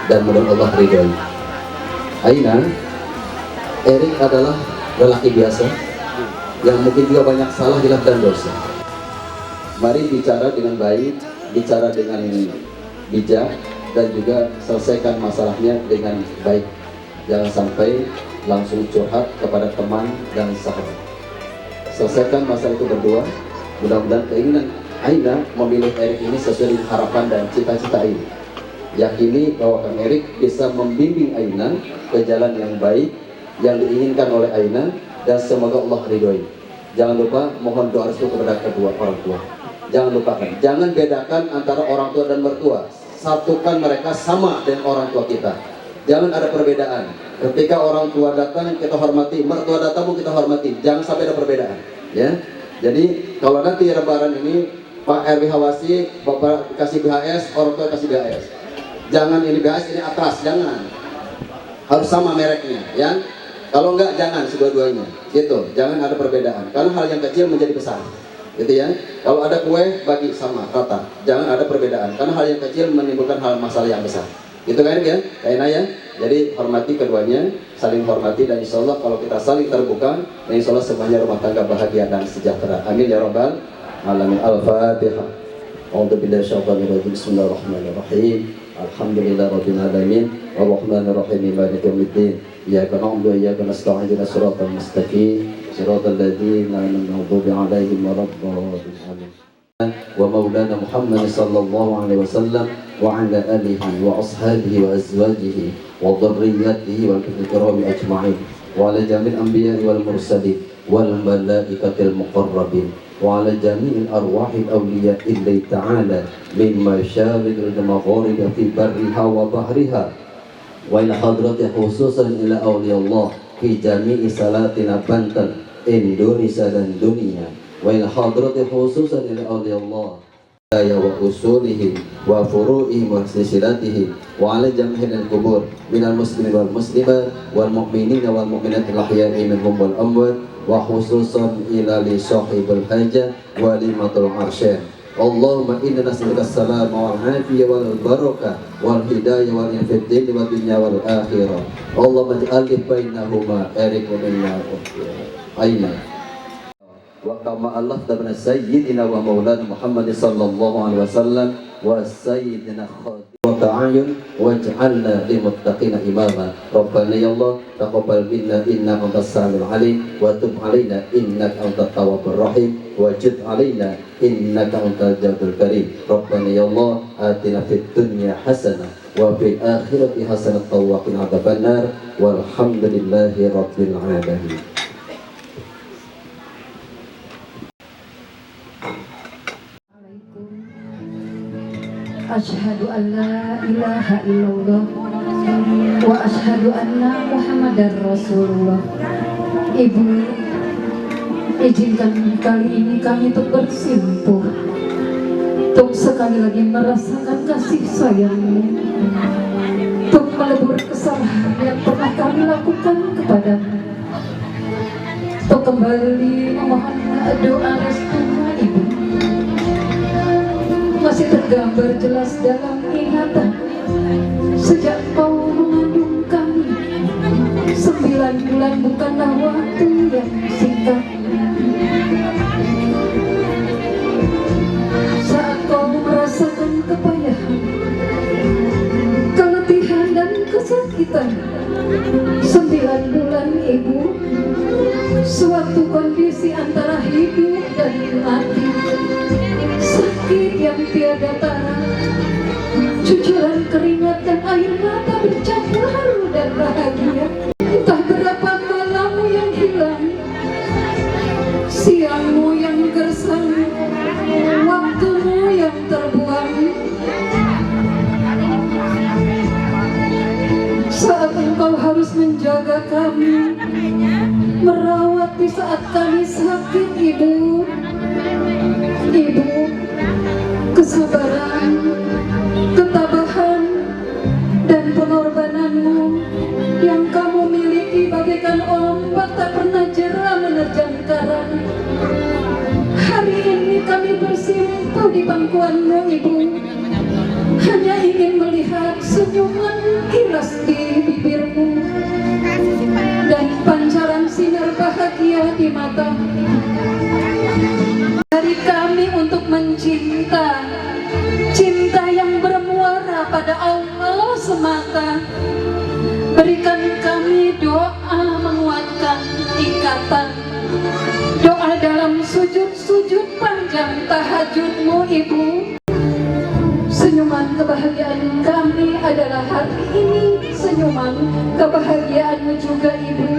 dan mudah Allah ridhoi. Aina, Erik adalah lelaki biasa yang mungkin juga banyak salah, hilaf dan dosa. Mari bicara dengan baik, bicara dengan bijak, dan juga selesaikan masalahnya dengan baik. Jangan sampai langsung curhat kepada teman dan sahabat. Selesaikan masalah itu berdua. Mudah-mudahan keinginan Aina memilih Erik ini sesuai dengan harapan dan cita-cita ini. Yakini bahwa Kang Erik bisa membimbing Aina ke jalan yang baik yang diinginkan oleh Aina, dan semoga Allah ridhoi. Jangan lupa mohon doa restu kepada kedua orang tua. Jangan lupakan, jangan bedakan antara orang tua dan mertua. Satukan mereka sama dengan orang tua kita. Jangan ada perbedaan. Ketika orang tua datang kita hormati, mertua datang pun kita hormati. Jangan sampai ada perbedaan. Ya. Jadi kalau nanti Lebaran ini Pak RW Hawasi, Bapak kasih BHS, orang tua kasih BHS. Jangan ini BHS, ini atas, jangan. Harus sama mereknya, ya. Kalau enggak jangan kedua-duanya. Gitu. Jangan ada perbedaan. Karena hal yang kecil menjadi besar. Gitu ya. Kalau ada kue bagi sama, rata. Jangan ada perbedaan. Karena hal yang kecil menimbulkan hal masalah yang besar. Gitu kan ya? Kayaknya ya. Jadi hormati keduanya, saling hormati, dan insya Allah kalau kita saling terbuka, dan insya Allah semuanya rumah tangga bahagia dan sejahtera. Amin ya rabbal alamin. Al-Fatihah. A'udzubillahiminasyaitonirrajim. Bismillahirrahmanirrahim. Alhamdulillahirabbil alamin. Arrahmanirrahim. Maliki yaumiddin. Iyyaka na'budu wa iyyaka nasta'in. Ihdinas siratal mustaqim. Siratal ladzina an'amta 'alaihim ghairil amin. Wa maulana Muhammad sallallahu alaihi wasallam wa ala alihi wa ashabihi wa azwajihi wa dhurriyyatihi wal kirami ajma'in wa ala jami'il anbiya'i wal mursalin wal malaikatil muqarrabin wa ala jami'il arwahil awliya'i lillahi ta'ala min masyariqil maghrib fi barriha wa bahriha wa ila hadrati khususan ila awliyallah fi jami'i salatina Banten, Indonesia dan dunia, wa ila hadrati khususan ila awliyallah ya wa usulihim wa furu'ihim wa silsilatihim wa ala jami'il kubur minal muslimin wal muslimat wal mu'minina wal mu'minat al-ahya'i minhum wal amwat wa khususan ila li sahibul hajah wa limatul arsyah. Allahumma inna nas'aluka as-salama wal afiyah wal barakah wal hidayah wal infidin wal dunya wal akhirah. Allahumma ij'al bainahuma Erik wa minna Aina wa kama Allah tabana sayyidina wa maulana Muhammad sallallahu alaihi wasallam wa sayyidina khatim wa ta'ayun waj'alna lil muttaqina imama. Rabbana ya Allah taqabbal minna innaka antas samiul alim wa tub alaina innaka antat tawwabur rahim wajid alaina innaka antal jawadul karim. Rabbana ya Allah atina fid dunya hasanah wa fil akhirati hasanah wa qina adzabannar walhamdulillahi rabbil alamin. Asyhadu an la ilaha illallah wa asyhadu anna Muhammadar Rasulullah. Ibu, izinkan kali ini kami untuk bersimpuh, untuk sekali lagi merasakan kasih sayang-Mu, untuk melebur kesalahan yang pernah kami lakukan kepadamu, untuk kembali memohon doa restu Ibu. Masih tergambar jelas dalam ingatan sejak Kau mengandung kami. 9 bulan bukanlah waktu yang singkat. Saat Kau merasakan kepayahan, keletihan dan kesakitan, 9 bulan Ibu, suatu kondisi antara hidup dan mati, sakit yang tiada tara, cucuran keringat dan air mata bercampur haru dan bahagia. Entah berapa malammu yang hilang, siangmu yang gersang, waktumu yang terbuang. menjaga kami, merawat di saat kami sakit, Ibu. Ibu, kesabaran, ketabahan, dan pengorbananmu yang kamu miliki bagaikan ombak tak pernah jera menerjang karang. Hari ini kami bersimpuh di pangkuanmu, Ibu, hanya ingin melihat senyuman iras di bibirmu dan pancaran sinar bahagia di mata. Dari kami untuk mencinta, cinta yang bermuara pada Allah semata. Berikan kami doa menguatkan ikatan, doa dalam sujud-sujud panjang tahajudmu, Ibu. Senyuman kebahagiaan kami adalah hari ini, senyuman kebahagiaanmu juga, Ibu.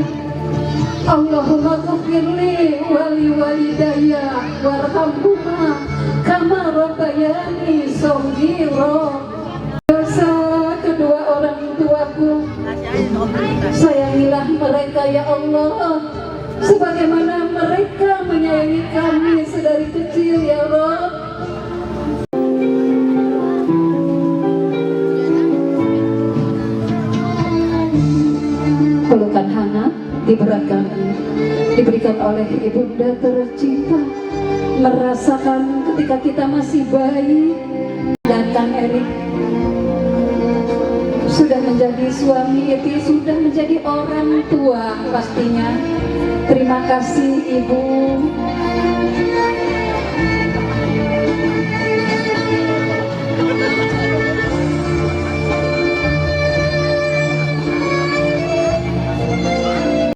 Allahumma ghfirli wali walidayya warhamhuma kama rabbayani shaghira. Dosa kedua orang tuaku, sayangilah mereka ya Allah, sebagaimana mereka menyayangi kami sedari kecil ya Rabb. Pelukan hangat diberikan oleh ibunda tercinta, merasakan ketika kita masih bayi, dan Kang Erik sudah menjadi suami, itu sudah menjadi orang tua pastinya. Terima kasih Ibu.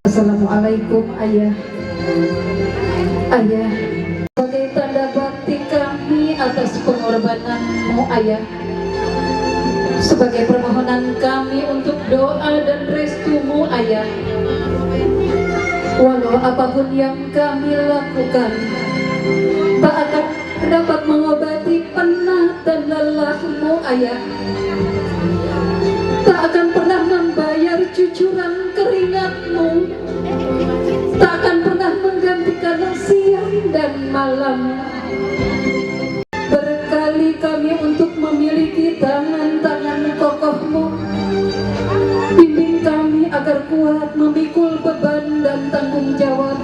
Assalamualaikum Ayah. Ayah, sebagai tanda bakti kami atas pengorbananmu Ayah, sebagai permohonan kami untuk doa dan restumu Ayah, walau apapun yang kami lakukan tak akan dapat mengobati penat dan lelahmu Ayah, tak akan pernah membayar cucuran keringatmu, tak akan pernah menggantikan siang dan malam. Berkali kami untuk memiliki tangan-tangan kokohmu, bimbing kami agar kuat memikul beban dan tanggung jawab.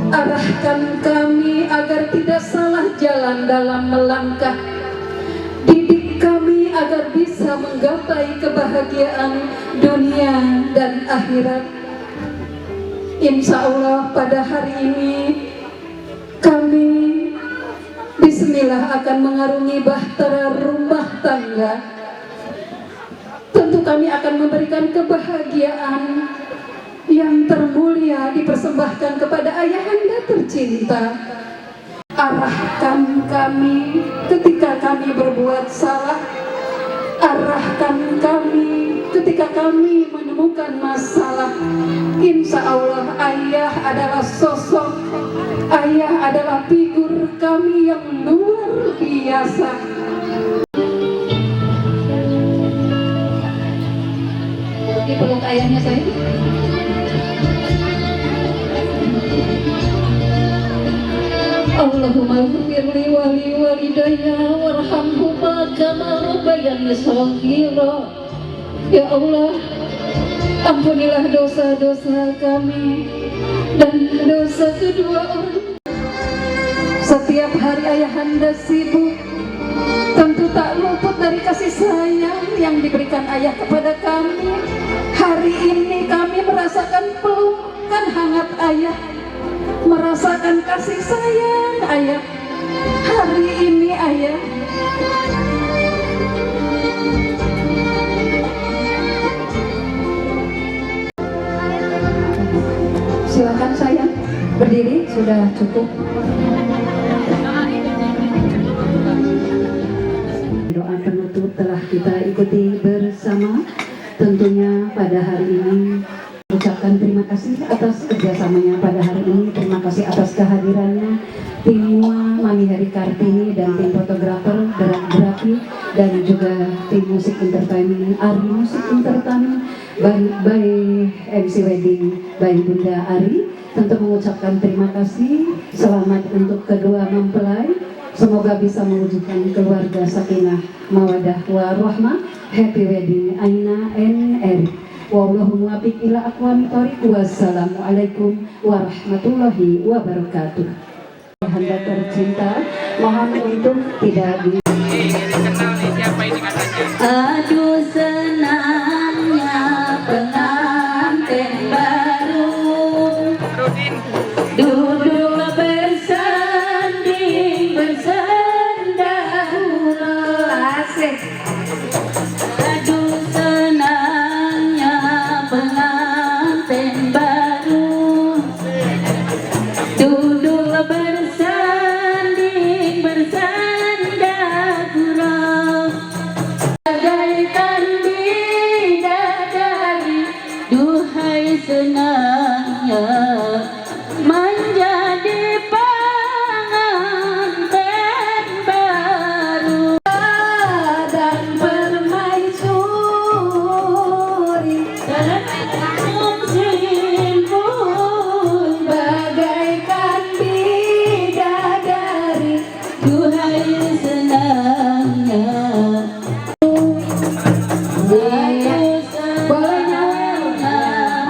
Arahkan kami agar tidak salah jalan dalam melangkah. Didik kami agar bisa menggapai kebahagiaan dunia dan akhirat. Insya Allah pada hari ini kami bismillah akan mengarungi bahtera rumah tangga. Tentu kami akan memberikan kebahagiaan yang termulia dipersembahkan kepada ayahanda tercinta. Arahkan kami ketika kami berbuat salah, arahkan kami ketika kami menemukan masalah. Insya Allah ayah adalah sosok, ayah adalah figur kami yang luar biasa. Dipeluk ayahnya saya. Allahumma ghfirli wali walidayya warhamhuma kama rabbayani shaghira. Ya Allah, ampunilah dosa-dosa kami dan dosa kedua orang. Setiap hari ayahanda sibuk, tentu tak luput dari kasih sayang yang diberikan ayah kepada kami. Hari ini kami merasakan pelukan hangat ayah, merasakan kasih sayang ayah. Hari ini ayah, silakan sayang berdiri, sudah cukup. Doa penutup telah kita ikuti bersama. Tentunya pada hari ini ucapkan terima kasih atas kerjasamanya pada hari ini. Terima kasih atas kehadirannya tim Mami Heri Kartini dan tim fotografer Gerak-Geraki dan juga tim musik entertainment Ari Musik Entertainment by MC resepsi wedding by Bunda Ari. Tentu mengucapkan terima kasih, selamat untuk kedua mempelai. Semoga bisa mewujudkan keluarga sakinah, mawadah, warahmah. Happy wedding Aina and Eri. Wallahu muwaffiq ila aqwamit thoriq. Wassalamualaikum warahmatullahi wabarakatuh. Hamba tercinta, mohon untuk tidak di aduh senangnya pengantin baru duduk bersanding bersandar asik. Aduh senangnya pengantin baru duduk bersanding bersandar bagaikan bidadari, duhai senangnya menjadi pengantin baru dan permaisuri tersenyum simpul bagaikan bidadari, duhai senangnya. boleh nyawer,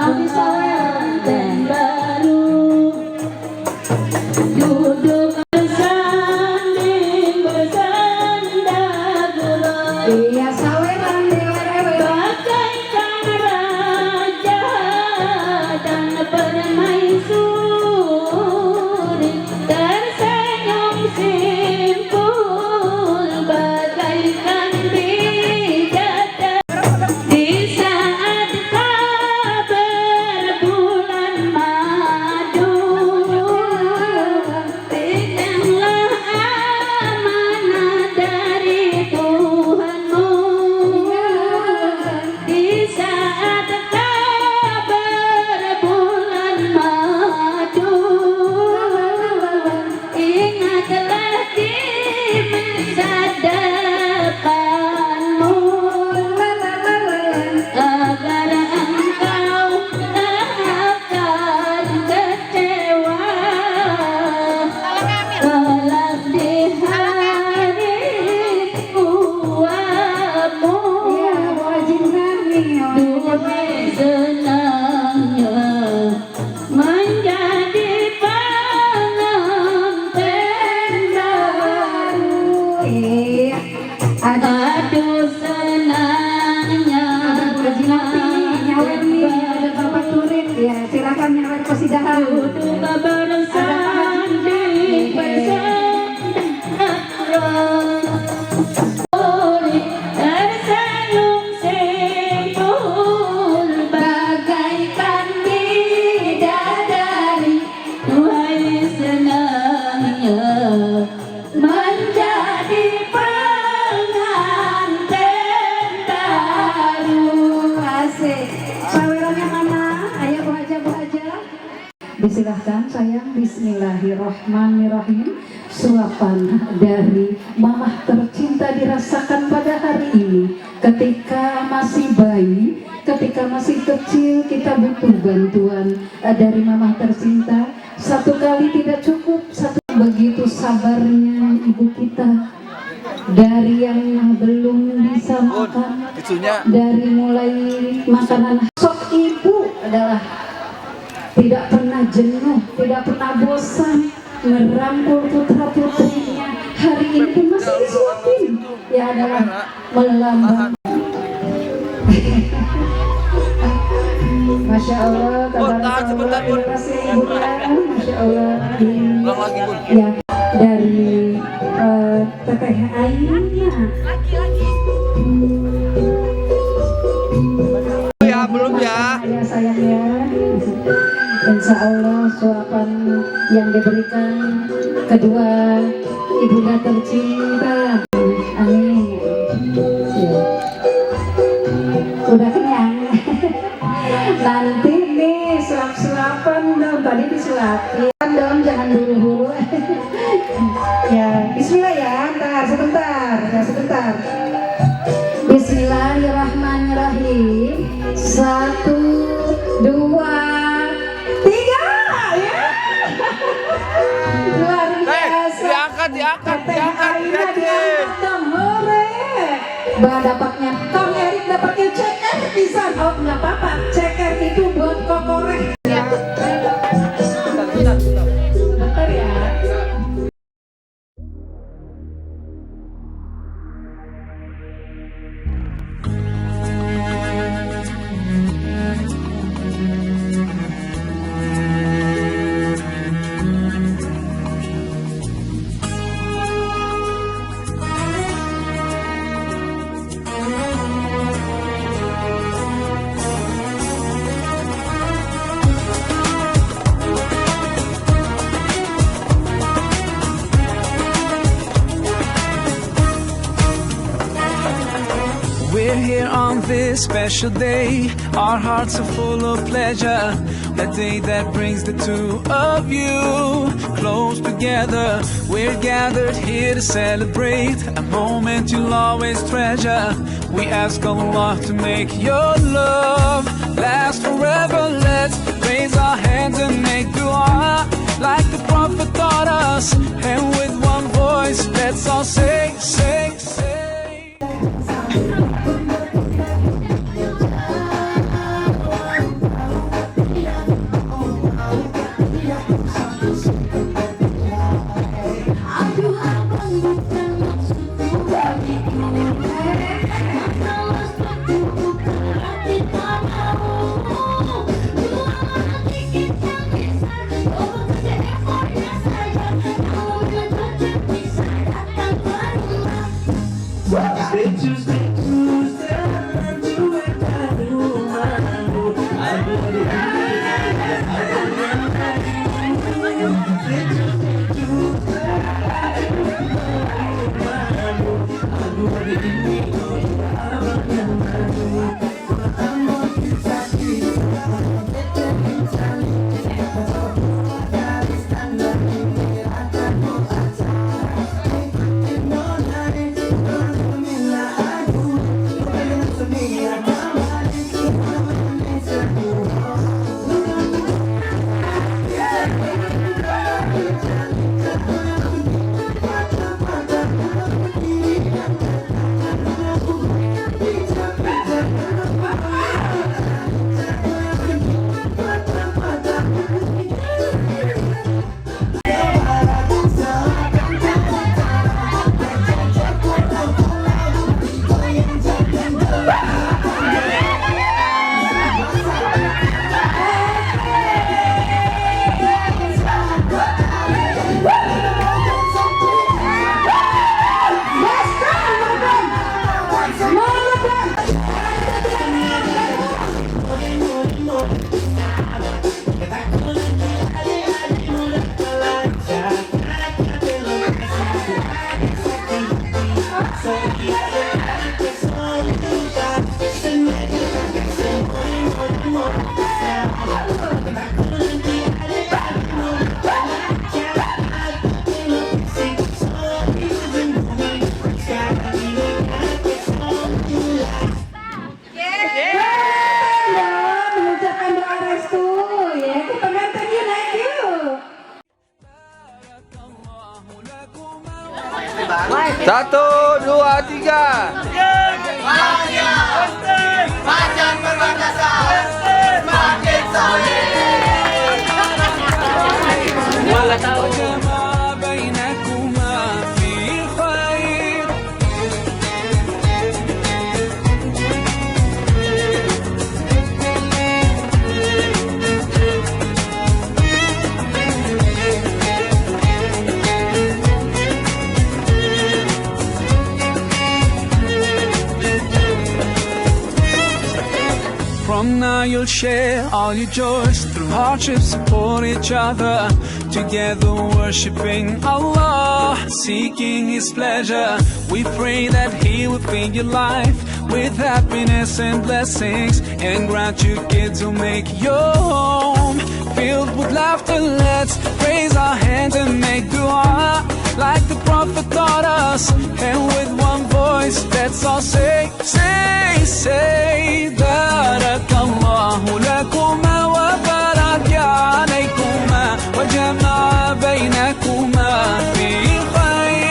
mau disawer baru duduk bersanding bersandar iya saweran dewe bagaikan raja dan permaisuri tersenyum simpul bagaikan bidadari. Di saat kabar bulan madu peganlah amanah dari Tuhanmu. Di saat kabar bulan madu ingatlah di masa depanmu agar engkau tak akan kecewa kelak di hari tuamu. Duhai senangnya menjadi pengantin baru. Aduh senangnya nyawer nih, ada bapak turin ya, silakan nyawer kosidahan. duduk bersanding bersandar tersenyum simpul bagaikan bidadari, duhai senangnya menjadi pengantin baru. Asik. Sawerannya mana? Ayo Bu Haja, Bu Haja. Disilahkan sayang. Bismillahirrahmanirrahim. Suapan dari mamah tercinta dirasakan pada hari ini. Ketika masih bayi, ketika masih kecil, kita butuh bantuan dari mamah tercinta. Satu kali tidak cukup, satu begitu sabarnya ibu kita. Dari yang belum bisa makan, dari mulai makanan sok ibu adalah tidak pernah jenuh, tidak pernah bosan merangkul putra putrinya. Hari ini pun masih disuapin, ya adalah melambang. Masya Allah, tabarakallah, terima kasih Ibu Kan, Masya Allah. Ya, dari Teteh Ainnya. Ya, belum ya. Ya sayang ya. Insya Allah suapan yang diberikan kedua ibunda tercinta. Amin. Ya. Udah kenyang. Nanti nih suap-suapan dong. Tadi disuapin dong, jangan dulu-dulu. Ya, bismillah ya. Ntar sebentar, ya sebentar. Bismillahirrahmanirrahim. 1, 2 Aina diangkat dong, hore. Bah dapatnya Kang Erik dapatnya ceker pisan. Oh nggak apa-apa, ceker itu buat kokorek. Ya. Bentar ya. We're here on this special day. Our hearts are full of pleasure. A day that brings the two of you close together. We're gathered here to celebrate a moment you'll always treasure. We ask Allah to make your love last forever. Let's raise our hands and make dua like the Prophet taught us. And with one voice, let's all say, say, say. Mengucapkan doa restu ya ke pengantinnya, naik yuk. 1, 2, 3. Macan berbangsa semakin solid. وجمع بينكما في خير. From now you'll share all your joys, through hardships support each other, together worshiping Allah, seeking His pleasure. We pray that He will fill your life with happiness and blessings, and grant you kids who make your home filled with laughter. Let's raise our hands and make dua like the Prophet taught us, and with one voice let's all say, say, say, Barakallahu lakuma wa baraka alaykuma wa jama'a baynakuma fi khayr.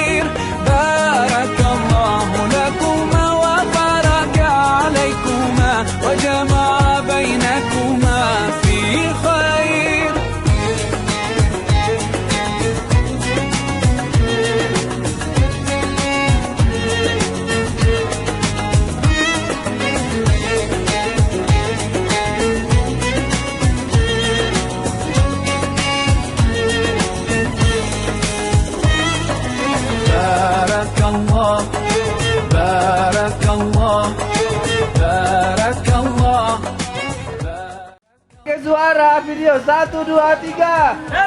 Suara video 1, 2, 3.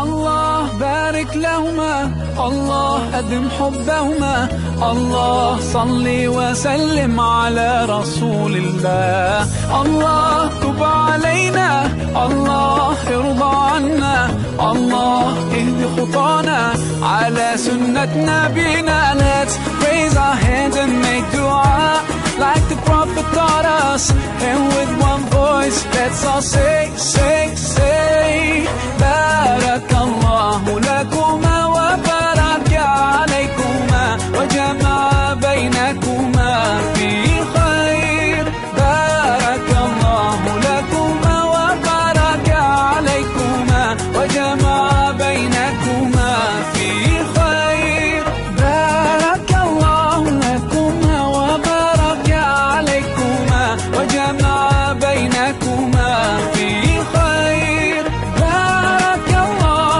الله بارك لهما الله أدم حبهما الله صل وسلم على رسول الله الله تب علينا الله ارضى عنا الله اهد خطانا على سنة نبينا. Let's raise our hands and make dua like the Prophet taught us, and with one voice let's all say, say, say, Barakallahu lakuma wa baraka alaykuma wa jama'a baynakuma fi khair. Barakallahu lakuma wa baraka alaykuma wa jama'a baynakuma fi khair. Barakallahu lakuma wa baraka alaykuma wa jama'a baynakuma fi khair. Barakallahu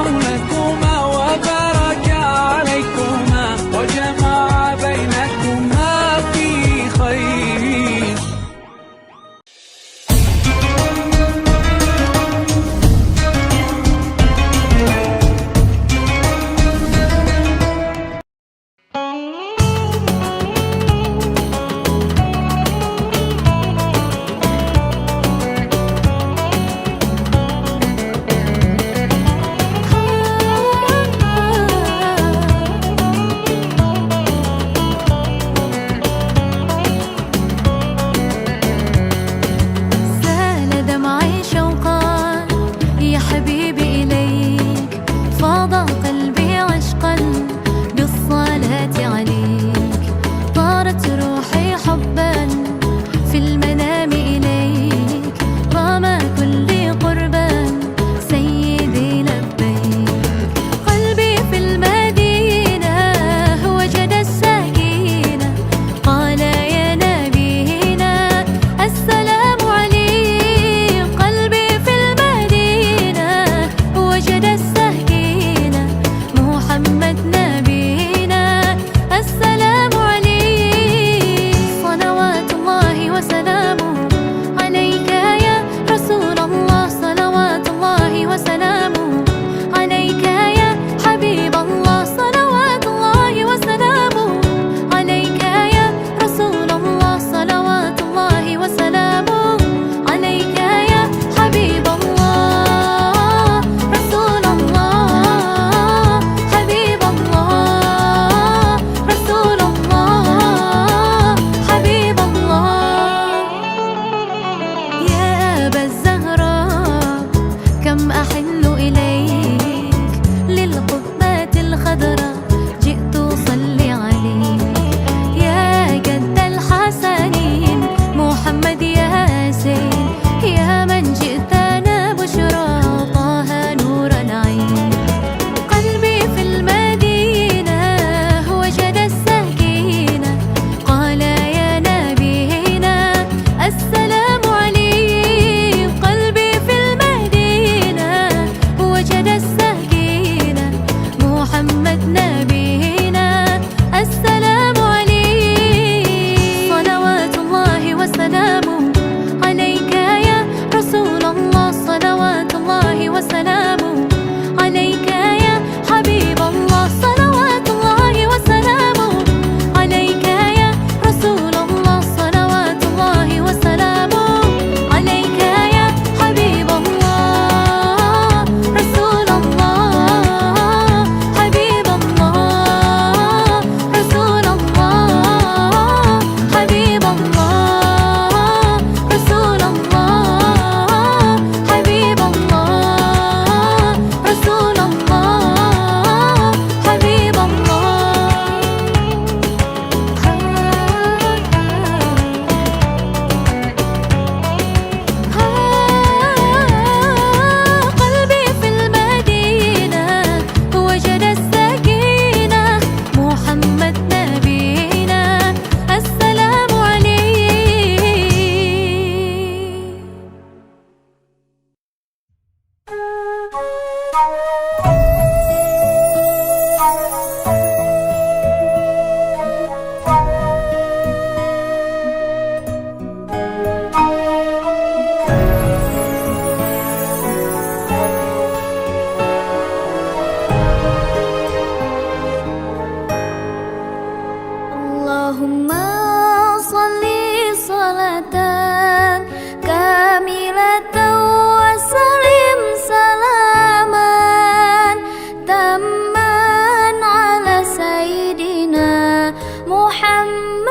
Allahumma salli salatan kamilatan wa salim salaman tamman ala sayyidina Muhammadin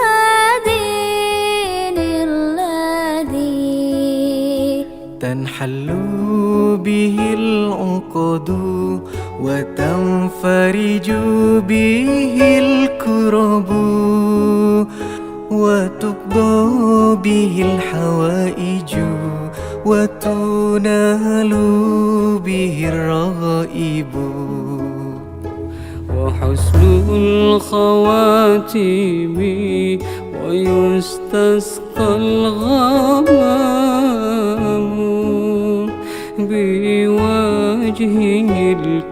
alladhi tanhallu bihil uqadu wa tanfariju bihil kurabu wa tuqda bihil hawaiju wa tunalu bihir raghaibu wa husnul khawatimi wa yustasqal ghamamu biwajhihil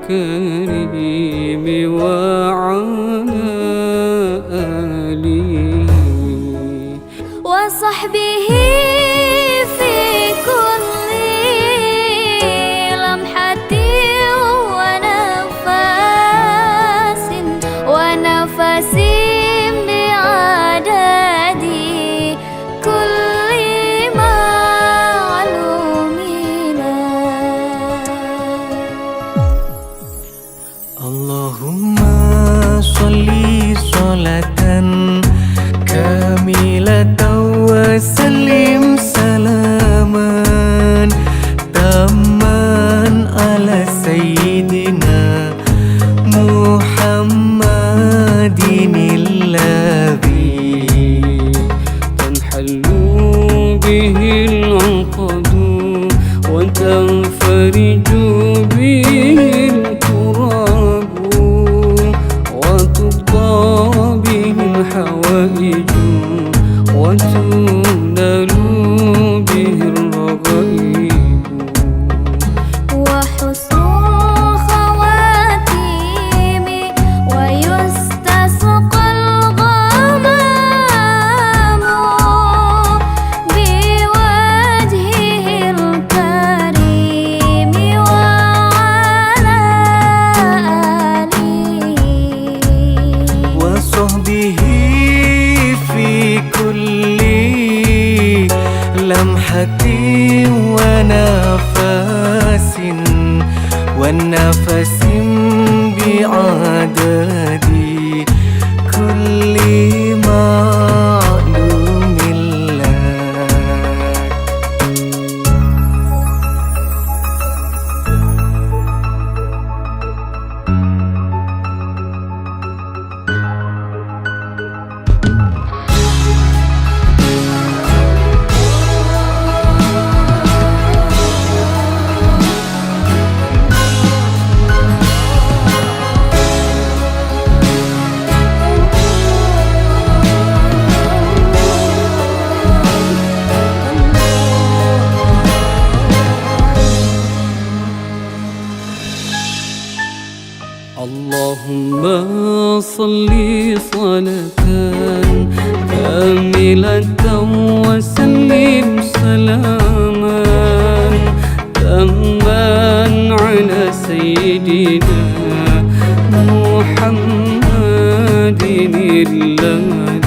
karimi wa ala alihi wa sahbihi fi kulli lamhatin wa nafasin bi'adadi kulli ma'lumina. Allahumma sholli sholatan kamilatan wa sallim salaman tamman ala sayyidina Muhammadin alladhi tanhallu bihil uqadu wa tanfariju bihil kurabu wa tuqda bihil hawaiju wa tunalu bihil raghaibu wa husnul khawatimi wa yustasqal ghamamu biwajhihil karimi wa ala alihi wa sahbihi fi kulli lamhatin wa nafasin bi'adadi kulli ma'lumillah. Allahumma salli salatan kamilatan wa sallim salaman tamman ala sayyidina Muhammadin alladhi